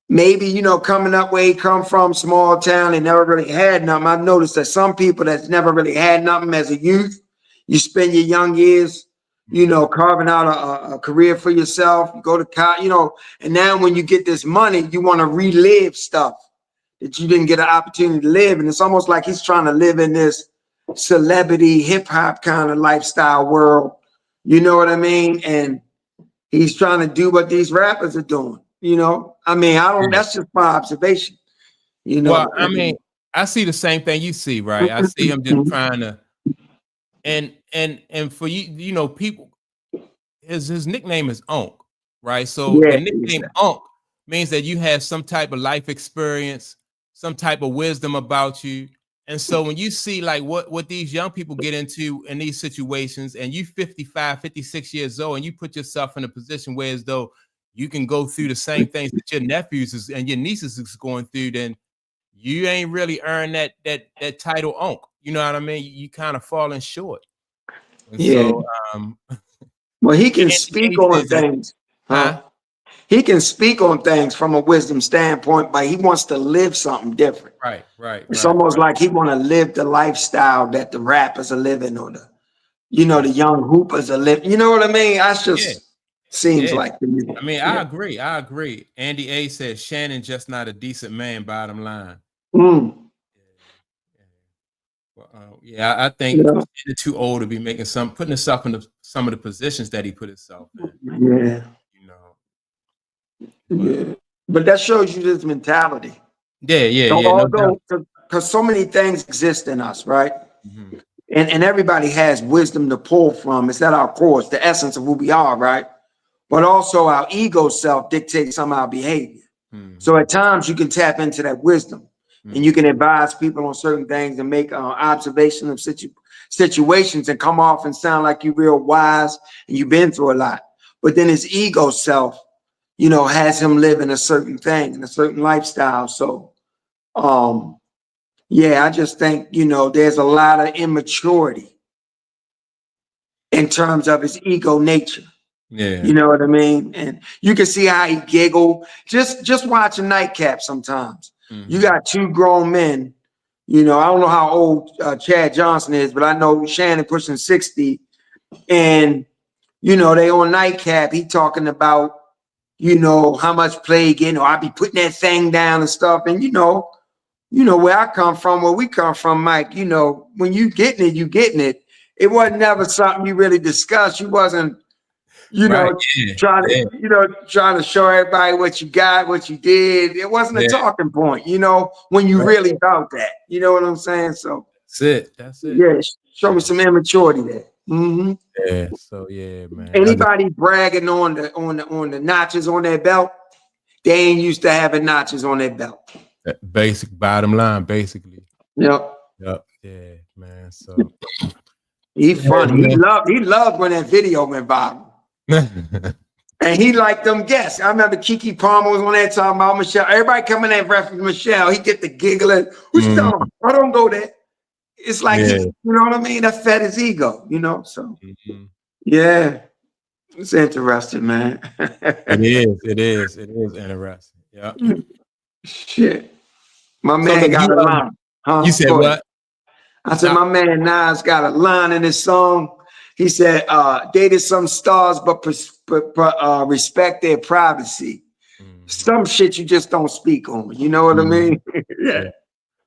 maybe, you know, coming up where he come from, small town, and never really had nothing. I've noticed that some people that's never really had nothing as a youth, you spend your young years, you know, carving out a career for yourself. You go to college, you know, and now when you get this money, you want to relive stuff that you didn't get an opportunity to live. And it's almost like he's trying to live in this celebrity hip hop kind of lifestyle world. You know what I mean? And he's trying to do what these rappers are doing. You know, I mean, that's just my observation. You know, well, I mean, I see the same thing you see, right? I see him just trying to And for you know, people, his nickname is Onk, right? So the Yeah, nickname Onk means that you have some type of life experience, some type of wisdom about you. And so when you see like what these young people get into in these situations, and you 55, 56 years old, and you put yourself in a position where as though you can go through the same things that your nephews and your nieces is going through, then you ain't really earned that title Onk. You know what I mean? You kind of falling short. And yeah. so Well, he can Andy speak A on says that, things, huh? huh? He can speak on things from a wisdom standpoint, but he wants to live something different. Right, right, It's right, almost right. like he want to live the lifestyle that the rappers are living, or the, Yeah, the young hoopers are living. You know what I mean? That's yeah, just seems yeah. like to me. I mean, Yeah. I agree. I agree. Andy A says Shannon just not a decent man, bottom line. Mm. Yeah. Well, yeah, I think Yeah. he's too old to be putting himself in some of the positions that he put himself in. Yeah. You know, but Yeah. But that shows you this mentality. yeah, yeah, So yeah, no doubt. although, because so many things exist in us, right? Mhm. And everybody has wisdom to pull from. It's at our core. It's the essence of who we are, right? But also our ego self dictates some of our behavior. So Mhm. at times you can tap into that wisdom, and you Mhm. can advise people on certain things and make observation of situations and come off and sound like you're real wise and you've been through a lot. But then his ego self, has him living a certain thing and a certain lifestyle. So, yeah, I just think, there's a lot of immaturity in terms of his ego nature. Yeah. You know what I mean? And you can see how he giggle just watching Nightcap sometimes. You Mhm. got two grown men. I don't know how old Chad Johnson is, but I know Shannon pushing 60. And, they on Nightcap. He talking about, how much play getting, or I be putting that thing down and stuff. And, where I come from, where we come from, Mike, when you getting it, you getting it. It wasn't never something you really discussed. You wasn't Right. Yeah. Yeah. trying to show everybody what you got, what you did. It wasn't a Yeah. talking point, when you Right. really felt that. You know what I'm saying? So, That's it. That's it. yeah, show me Yeah. some immaturity there. Mm-hmm. Yeah. So yeah, man. Anybody bragging on the notches on their belt, they ain't used to having notches on their belt. Basic bottom line, basically. Yep. Yep. Yeah, man. So He yeah, funny. man. He loved when that video went viral. And he liked them guests. I remember Kiki Palmer was on there talking about Michelle. Everybody coming at reference Michelle. He get the giggling. What you talking about? I don't go there. It's like Yeah. he, you know what I mean? That fed his ego, So Mhm. yeah, it's interesting, man. It is. It is. It is interesting. Yeah. Shit. My So man look, got a line. you Huh? said Go ahead. what? I said, No. my man Nas got a line in his song. He said, dated some stars, but respect their privacy. Mhm. Some shit you just don't speak on. You know what I Mhm. mean? Yeah. Yeah.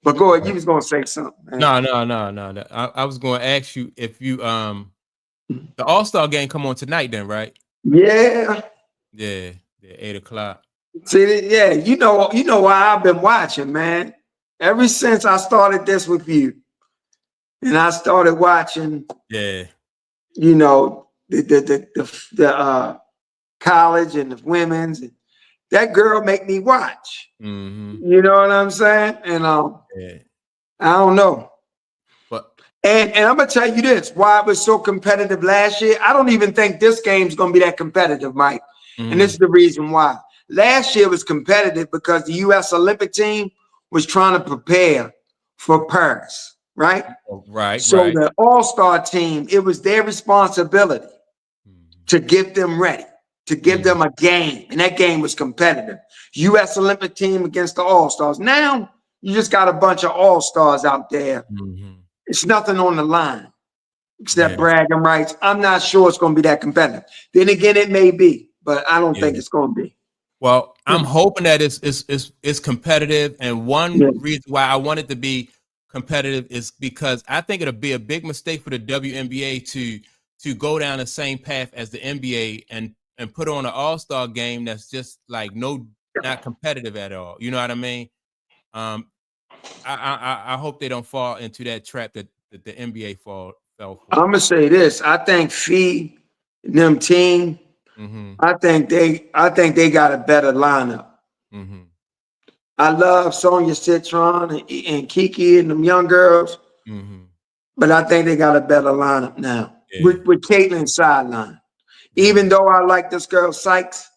But go ahead. You was gonna say something, man. No, no, no, no, no. I was going to ask you if you the All-Star game come on tonight, then, right? Yeah. Yeah. Yeah. 8 o'clock. See, yeah. You know why I've been watching, man. Ever since I started this with you, and I started watching, Yeah. the college and the women's. And that girl make me watch. Mm-hmm. You know what I'm saying? And Yeah. I don't know. But And I'm gonna tell you this: why it was so competitive last year. I don't even think this game's gonna be that competitive, Mike. And this is the reason why. Last year was competitive because the U.S. Olympic team was trying to prepare for Paris, right? right, So right. the All-Star team, it was their responsibility to get them ready, to give Mm-hmm. them a game. And that game was competitive. U.S. Olympic team against the All-Stars. Now you just got a bunch of All-Stars out there. Mm-hmm. It's nothing on the line except Yeah. bragging rights. I'm not sure it's going to be that competitive. Then again, it may be, but I don't think Yeah. it's going to be. Well, I'm hoping that it's competitive. And one Yeah. reason why I want it to be competitive is because I think it'll be a big mistake for the WNBA to go down the same path as the NBA and put on an all-star game that's just like not competitive at all. You know what I mean? Um, I hope they don't fall into that trap that the NBA fell for. I'm gonna say this. I think Fee and them team. I think they got a better lineup. I love Sonia Citron and Kiki and them young girls, but I think they got a better lineup now with Caitlin sideline. Even though I like this girl Sykes,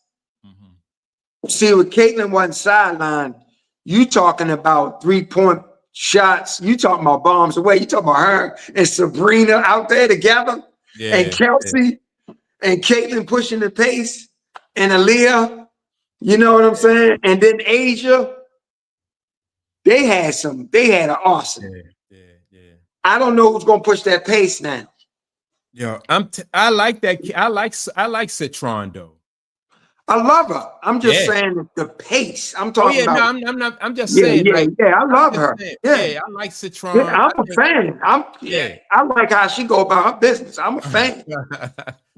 see with Caitlin wasn't sideline. You talking about 3-point shots? You talking about bombs away? You talking about her and Sabrina out there together, and Kelsey and Caitlin pushing the pace, and Aaliyah. You know what I'm saying? And then Asia. They had an awesome. I don't know who's gonna push that pace now. Yeah, I like that. I like Citron though. I love her. I'm just saying the pace. I'm talking about. No, I'm not. I'm just saying. I love her. Saying, I like Citron. Yeah, I'm a fan. I like how she go about her business. I'm a fan.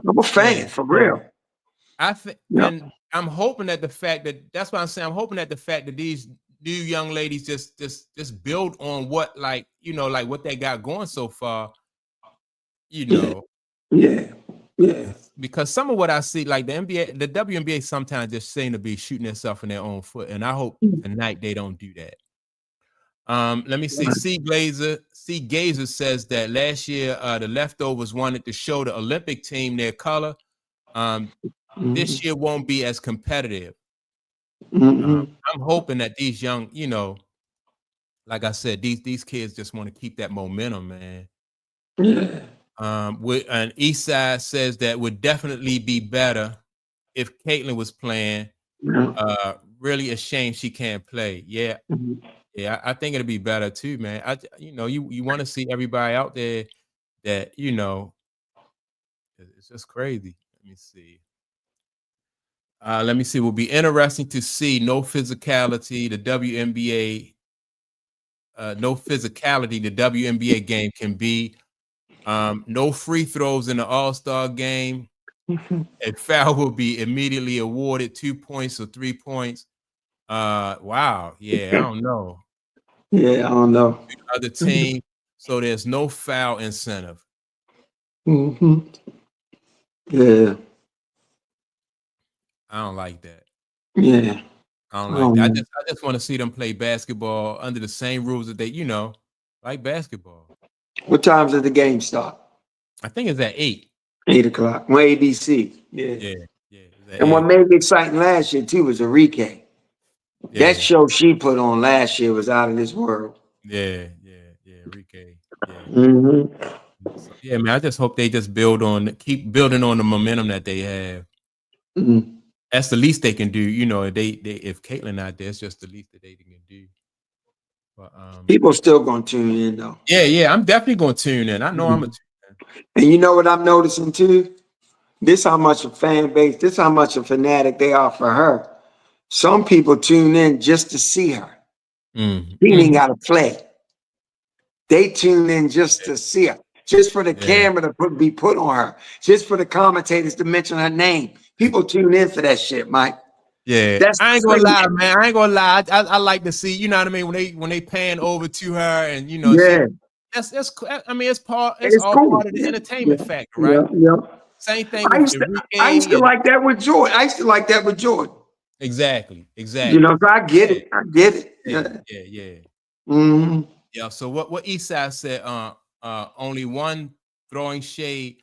I'm a fan for real. I think, and I'm hoping that the fact that's why I'm saying I'm hoping that the fact that these new young ladies just build on what like what they got going so far. Because some of what I see, like the NBA, the WNBA sometimes just seem to be shooting themselves in their own foot, and I hope tonight they don't do that. Let me see. C. Gazer says that last year the leftovers wanted to show the Olympic team their color. This year won't be as competitive. I'm hoping that these young, like I said, these kids just want to keep that momentum, man. And Eastside says that would definitely be better if Caitlin was playing. Really a shame she can't play. Yeah, I think it'll be better too, man. You want to see everybody out there that it's just crazy. Let me see. It will be interesting to see no physicality. The WNBA, no physicality. The WNBA game can be. No free throws in the All-Star game. A foul will be immediately awarded 2 points or 3 points. Wow. Yeah, I don't know. Yeah, I don't know. Other team, so there's no foul incentive. Yeah. I don't like that. Yeah. I don't like that. I just want to see them play basketball under the same rules that they, like basketball. What times does the game start? I think it's at 8. 8 o'clock. Well, ABC. Yeah. And what made it exciting last year too was Enrique. That show she put on last year was out of this world. Yeah, Enrique. So, man, I just hope they just keep building on the momentum that they have. That's the least they can do, if Caitlin not there, it's just the least that they can do. But people still gonna tune in though. Yeah, I'm definitely gonna tune in. I know I'm gonna tune in. And you know what I'm noticing too? This how much a fan base, this how much a fanatic they are for her. Some people tune in just to see her. She ain't gotta play. They tune in just to see her, just for the camera to be put on her, just for the commentators to mention her name. People tune in for that shit, Mike. Yeah, I ain't gonna lie, man. I ain't gonna lie. I like to see, you know what I mean, when they pan over to her, and that's I mean, it's all cool. Part of the entertainment factor, right? Yeah. Same thing with Enrique. I used to like that with Jordan. Exactly. So I get it. Yeah. Yeah. So what Eastside said, only one throwing shade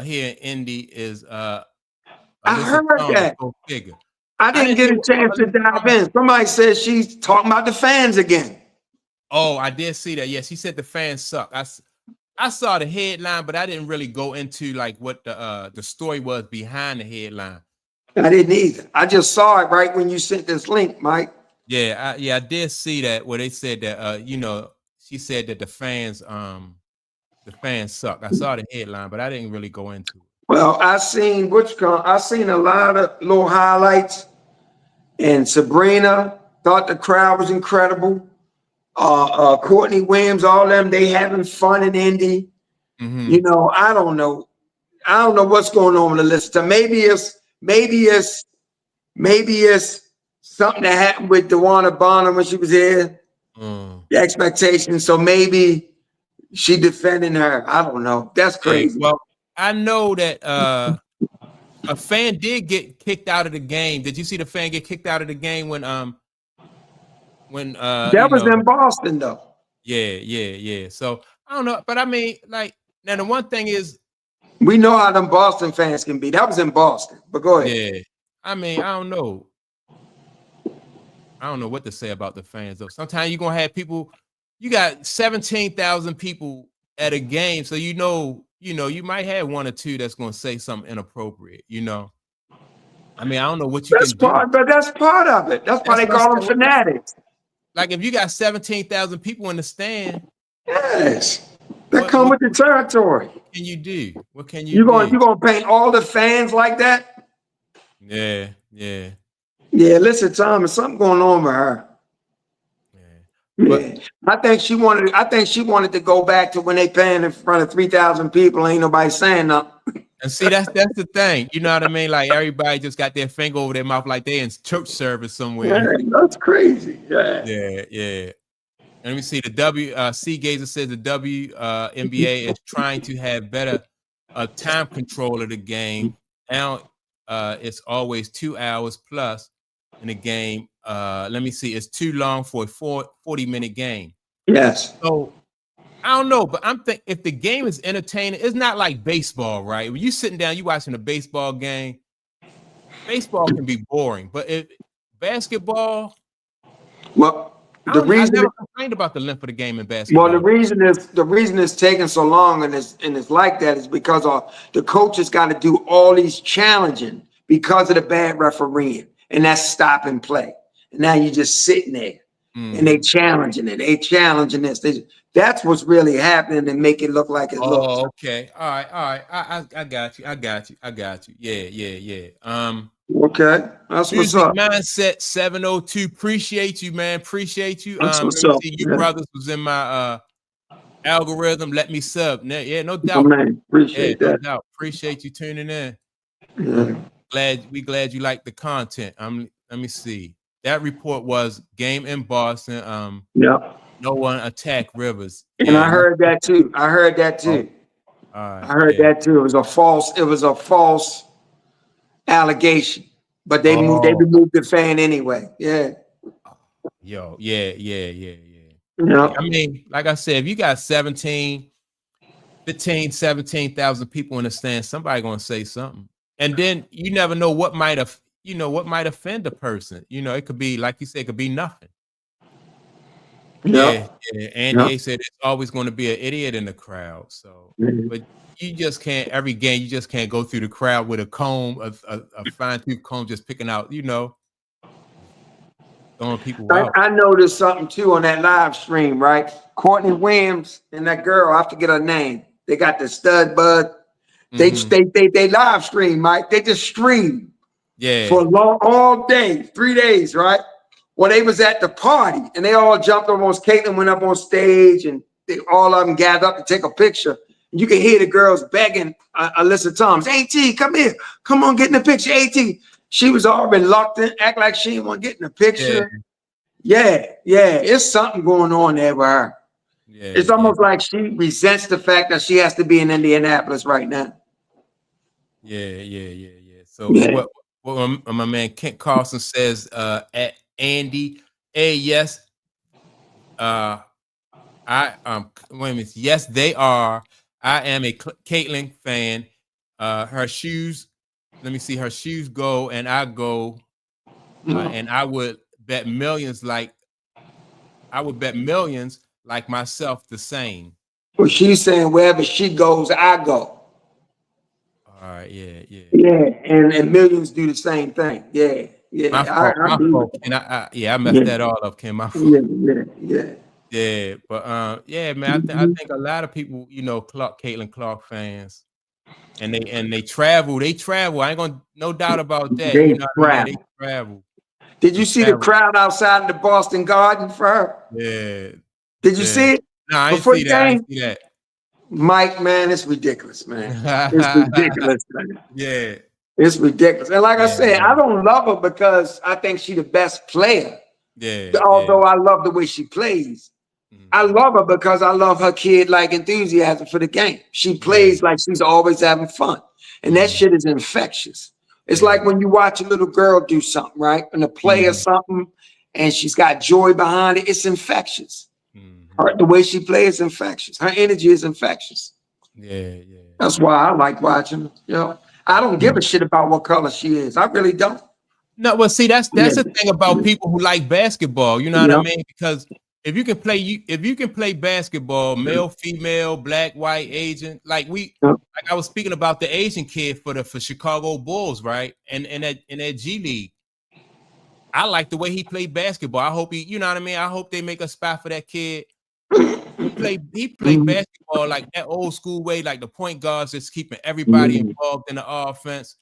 here in Indy is I heard that. Figure. I didn't get a chance to dive in. Somebody said she's talking about the fans again. Oh, I did see that. Yes, he said the fans suck. I saw the headline, but I didn't really go into like what the story was behind the headline. I didn't either. I just saw it right when you sent this link, Mike. Yeah, I did see that where they said that she said that the fans suck. I saw the headline, but I didn't really go into it. Well, I seen a lot of little highlights, and Sabrina thought the crowd was incredible. Courtney Williams, all them, they having fun in Indy. I don't know what's going on with the list. Maybe it's something that happened with DeWanna Bonham when she was here. The expectations. So maybe she defending her. I don't know. That's crazy. Well, I know that a fan did get kicked out of the game. Did you see the fan get kicked out of the game when that was in Boston though. Yeah. So I don't know, but I mean, like, now the one thing is, we know how them Boston fans can be. That was in Boston, but go ahead. Yeah, I mean, I don't know. I don't know what to say about the fans though. Sometimes you're gonna have people. You got 17,000 people at a game, so you might have one or two that's gonna say something inappropriate. I mean, I don't know what you can do. But that's part of it. That's why they call them fanatics. Like if you got 17,000 people in the stand, yes, that come with the territory. What can you do? What can you do? You gonna paint all the fans like that? Yeah. Listen, Thomas, something going on with her. Yeah. I think she wanted to go back to when they playing in front of 3,000 people. Ain't nobody saying nothing. And see, that's the thing. You know what I mean? Like everybody just got their finger over their mouth like they in church service somewhere. Yeah, that's crazy. Yeah. Let me see. The C Gazer says the WNBA is trying to have better time control of the game. Now it's always 2 hours plus in a game. Let me see. It's too long for a 40-minute game. Yes. So I don't know, but I'm thinking if the game is entertaining, it's not like baseball, right? When you sitting down, you watching a baseball game. Baseball can be boring, but if basketball, I never complained about the length of the game in basketball. Well, the reason it's taking so long and it's like that is because the coaches got to do all these challenging because of the bad refereeing, and that's stop and play. And now you're just sitting there, and they challenging it. They challenging this. That's what's really happening and make it look like it looks. Oh, okay. All right. I got you. Yeah. Okay. That's what's up. Mindset 702. Appreciate you, man. Appreciate you. That's what's up. You brothers was in my algorithm. Let me sub. Yeah, no doubt. Oh, man. Appreciate that. No doubt. Appreciate you tuning in. Yeah. Glad you like the content. Let me see. That report was game in Boston. No one attacked Rivers. And I heard that too. I heard that too. I heard that too. It was a false allegation. But they removed the fan anyway. Yeah. Yeah. I mean, like I said, if you got 17,000 people in the stand, somebody gonna say something. And then you never know what might offend a person. It could be, like you said, it could be nothing. Yeah. Andy said it's always going to be an idiot in the crowd. So, but you just can't, every game, you just can't go through the crowd with a comb, a fine-tooth comb, just picking out, throwing people out. I noticed something too on that live stream, right? Courtney Williams and that girl, I forget her name. They got the stud bud. They live stream, Mike. They just stream. Yeah. For all day, 3 days, right? Well, they was at the party and they all jumped almost. Caitlin went up on stage and all of them gathered up to take a picture. And you can hear the girls begging Alyssa Thomas, AT, come here. Come on, get in the picture, AT. She was all reluctant, act like she didn't want to get in the picture. Yeah. It's something going on there with her. Yeah, it's almost like she resents the fact that she has to be in Indianapolis right now. Yeah. So what my man Kent Carlson says at Andy, yes, wait a minute, yes, they are. I am a Caitlin fan. Her shoes, let me see, her shoes go, and I go, and I would bet millions like myself the same. Well, she's saying wherever she goes, I go. All right, yeah. Yeah, and millions do the same thing. Yeah. My fault. And I messed that all up, Ken. My fault. Yeah. But man, I think a lot of people, Caitlin Clark fans, and they travel. I ain't gonna, no doubt about that. They travel. Did you see the crowd outside of the Boston Garden for her? Yeah. Did you see it? No, I didn't see that. Mike, man, it's ridiculous, man. It's ridiculous, man. Yeah. It's ridiculous. And like I said, I don't love her because I think she's the best player. Yeah. Although I love the way she plays. I love her because I love her kid-like enthusiasm for the game. She plays like she's always having fun. And that shit is infectious. It's like when you watch a little girl do something, right? And a play or something, and she's got joy behind it, it's infectious. The way she plays is infectious. Her energy is infectious. Yeah. That's why I like watching her. You know, I don't give a shit about what color she is. I really don't. No, well, see, that's the thing about people who like basketball. You know what I mean? Because if you can play basketball, male, female, black, white, Asian, like I was speaking about the Asian kid for Chicago Bulls, right? And in that G League. I like the way he played basketball. I hope you know what I mean? I hope they make a spot for that kid. He played basketball like that old school way, like the point guards just keeping everybody involved in the offense,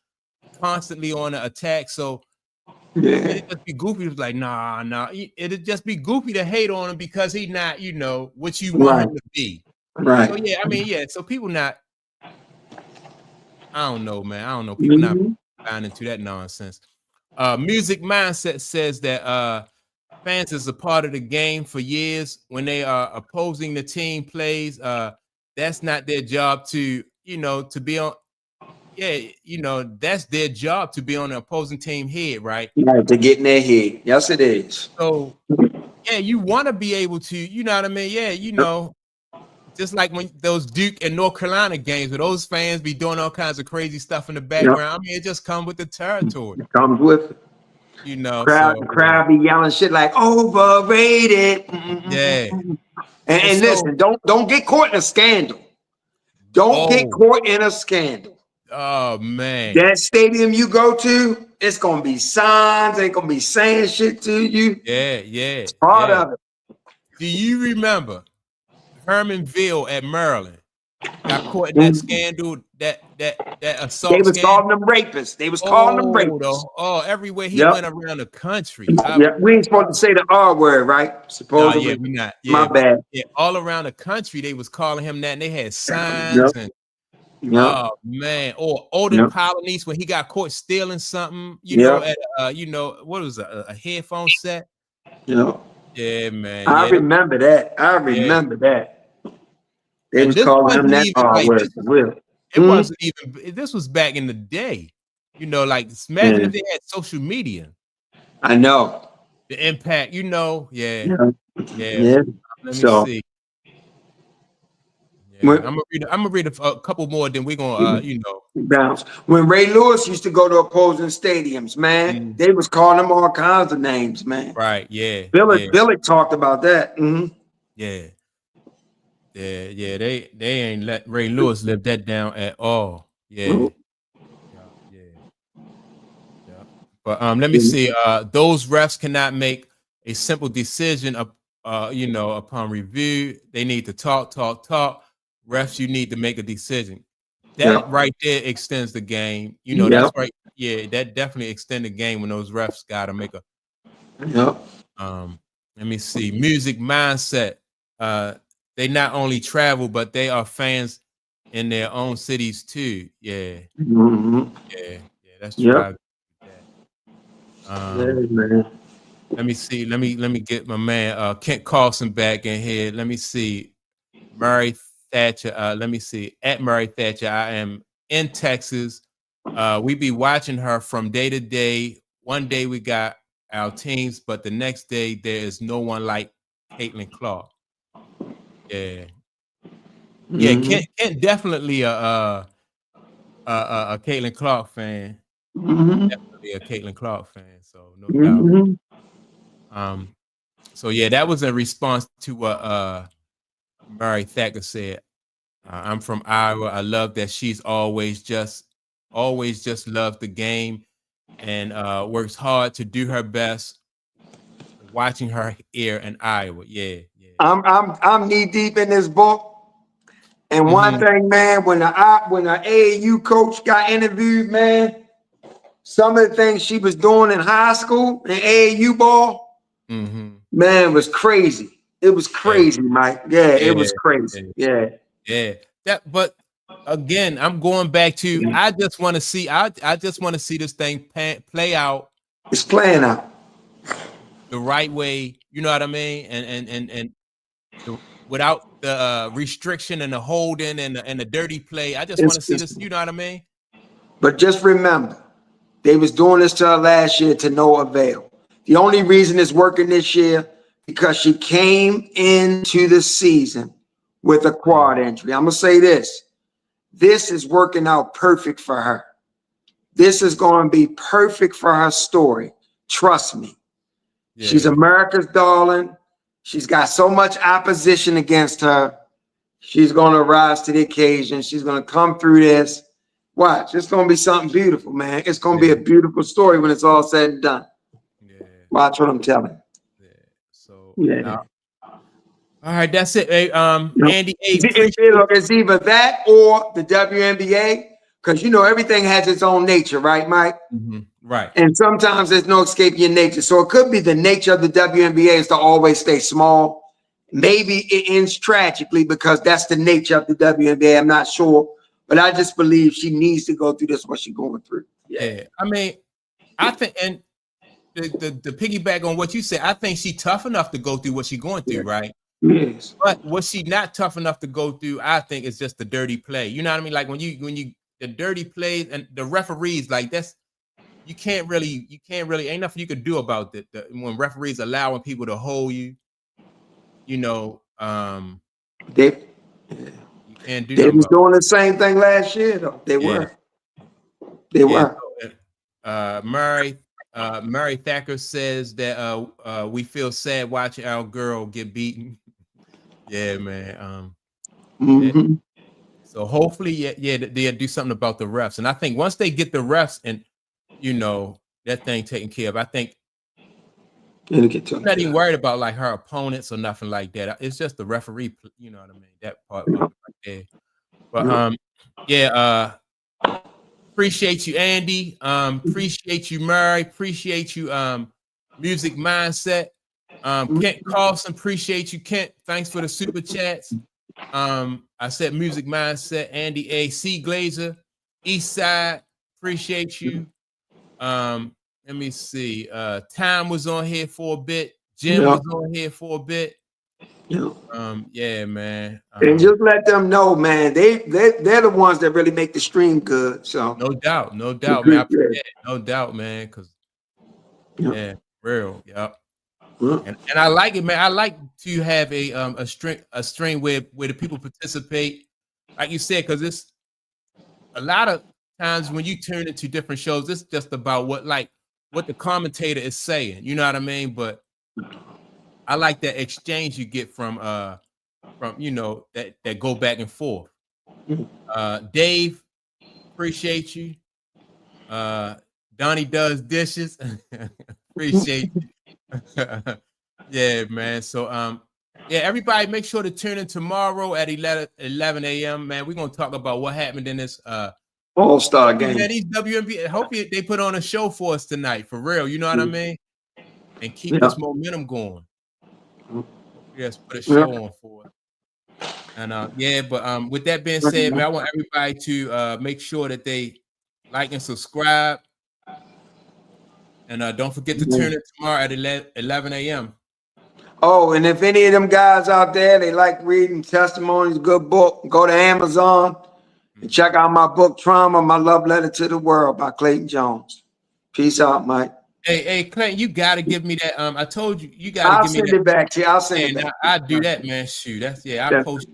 constantly on the attack. So it'd just be goofy. It was like, nah. It'd just be goofy to hate on him because he's not, what you want him to be. Right. So yeah, I mean, so people not, I don't know, man. I don't know. People not buying into that nonsense. Music Mindset says that fans is a part of the game for years. When they are opposing the team plays, that's not their job to to be on. Yeah, that's their job to be on the opposing team head, right? Right, to get in their head. Yes, it is. So yeah, you want to be able to, you know what I mean? Yeah, just like when those Duke and North Carolina games where those fans be doing all kinds of crazy stuff in the background. I mean, it just comes with the territory. It comes with it. The crowd be yelling shit like overrated. Yeah. And listen, don't get caught in a scandal. Don't get caught in a scandal. Oh man. That stadium you go to, it's gonna be signs, ain't gonna be saying shit to you. Yeah. It's part of it. Do you remember Hermanville at Maryland got caught in that scandal, that assault? They was calling them rapists. They was calling them rapists. Everywhere he went around the country. We ain't supposed to say the R word, right? Supposedly. No, we're not. Yeah, my bad. Yeah, all around the country they was calling him that, and they had signs and oh man, or Odin Polynice when he got caught stealing something, at what was a headphone set. Yeah, man. I remember that. They was calling him that R word. It wasn't even. This was back in the day. Like imagine if they had social media. I know the impact. Yeah. Let me see. Yeah. I'm gonna read a couple more. Then we're gonna bounce. When Ray Lewis used to go to opposing stadiums, man, they was calling him all kinds of names, man. Right. Yeah. Billy talked about that. Yeah. They ain't let Ray Lewis live that down at all. Yeah. But let me see. Those refs cannot make a simple decision upon review. They need to talk. Refs, you need to make a decision. That right there extends the game. That's right. Yeah, that definitely extends the game when those refs gotta make a let me see. Music Mindset. They not only travel, but they are fans in their own cities too. Yeah. Yeah, that's true. Let me see. Let me get my man Kent Carlson back in here. Let me see. Murray Thatcher. Let me see. At Murray Thatcher. I am in Texas. We be watching her from day to day. One day we got our teams, but the next day there is no one like Caitlin Clark. Yeah. Kent definitely a Caitlin Clark fan. Definitely a Caitlin Clark fan. So no doubt. So yeah, that was a response to what Murray Thacker said. I'm from Iowa. I love that she's always just loved the game and works hard to do her best. Watching her here in Iowa. Yeah. I'm knee deep in this book. And one thing, man, when the AAU coach got interviewed, man, some of the things she was doing in high school in AAU ball, man, was crazy. It was crazy, Mike. Yeah, it was crazy. Yeah. But again, I'm going back to. I just want to see. I just want to see this thing play out. It's playing out the right way. You know what I mean? And without the restriction and the holding and the dirty play. I just want to see this. You know what I mean? But just remember, they was doing this to her last year to no avail. The only reason it's working this year because she came into the season with a quad injury. I'm gonna say this. This is working out perfect for her. This is going to be perfect for her story. Trust me. Yeah. She's America's darling. She's got so much opposition against her. She's going to rise to the occasion. She's going to come through this. Watch. It's going to be something beautiful, man. It's going to be a beautiful story when it's all said and done. Yeah. Watch what I'm telling you. Yeah. So, all right, that's it. Hey, Andy, it's either that or the WNBA, because you know everything has its own nature, right, Mike? Mm-hmm. Right. And sometimes there's no escaping your nature. So it could be the nature of the WNBA is to always stay small. Maybe it ends tragically because that's the nature of the WNBA. I'm not sure, but I just believe she needs to go through this, what she's going through. Yeah. I mean, I think, and the piggyback on what you said, I think she's tough enough to go through what she's going through, right? Yes. But what she not tough enough to go through, I think, is just the dirty play. You know what I mean? Like when you the dirty plays and the referees, like you can't really ain't nothing you could do about it. When referees allowing people to hold you, you know, they can't do. They was doing the same thing last year, though. They were. Murray Thacker says that we feel sad watching our girl get beaten. Yeah, man. Mm-hmm. So hopefully, they'll do something about the refs. And I think once they get the refs and, you know, that thing taken care of, I think I'm not even worried about like her opponents or nothing like that. It's just the referee, you know what I mean? That part right there. But appreciate you, Andy. Appreciate you, Murray. Appreciate you, Music Mindset. Kent Carlson, appreciate you, Kent. Thanks for the super chats. I said Music Mindset, Andy A. C. Glazer, East Side, appreciate you. Let me see. Time was on here for a bit. Jim was on here for a bit. Yeah, man. And just let them know, man. They're the ones that really make the stream good. So no doubt, man. No doubt, man. Because real, And I like it, man. I like to have a string where the people participate, like you said, because it's a lot of times when you turn into different shows, it's just about what the commentator is saying. You know what I mean? But I like that exchange you get from you know that go back and forth. Dave, appreciate you. Donnie does dishes. Appreciate you. Yeah, man. So everybody make sure to tune in tomorrow at 11 a.m. Man, we're gonna talk about what happened in this All-Star game. Man, these WNBA, hopefully they put on a show for us tonight, for real. You know what I mean? And keep this momentum going. Yes, put a show on for us. And with that being said, man, I want everybody to make sure that they like and subscribe. And don't forget to tune in tomorrow at 11 a.m. Oh, and if any of them guys out there, they like reading testimonies, good book, go to Amazon and check out my book, Trauma, My Love Letter to the World by Clayton Jones. Peace out, Mike. Hey, Clayton, you got to give me that. I told you, you got to give me that. I'll send it back to you. I'll send it back. I do that, man. Shoot, I'll post.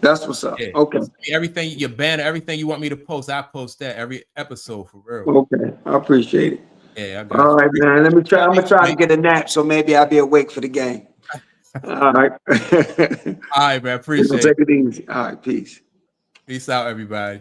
That's what's up. Okay. Everything, your banner, everything you want me to post, I post that every episode for real. Okay. I appreciate it. Yeah, I got all right, man. I'm gonna try to get a nap, so maybe I'll be awake for the game. All right. All right, man. Appreciate it. Take it easy. All right, peace. Peace out, everybody.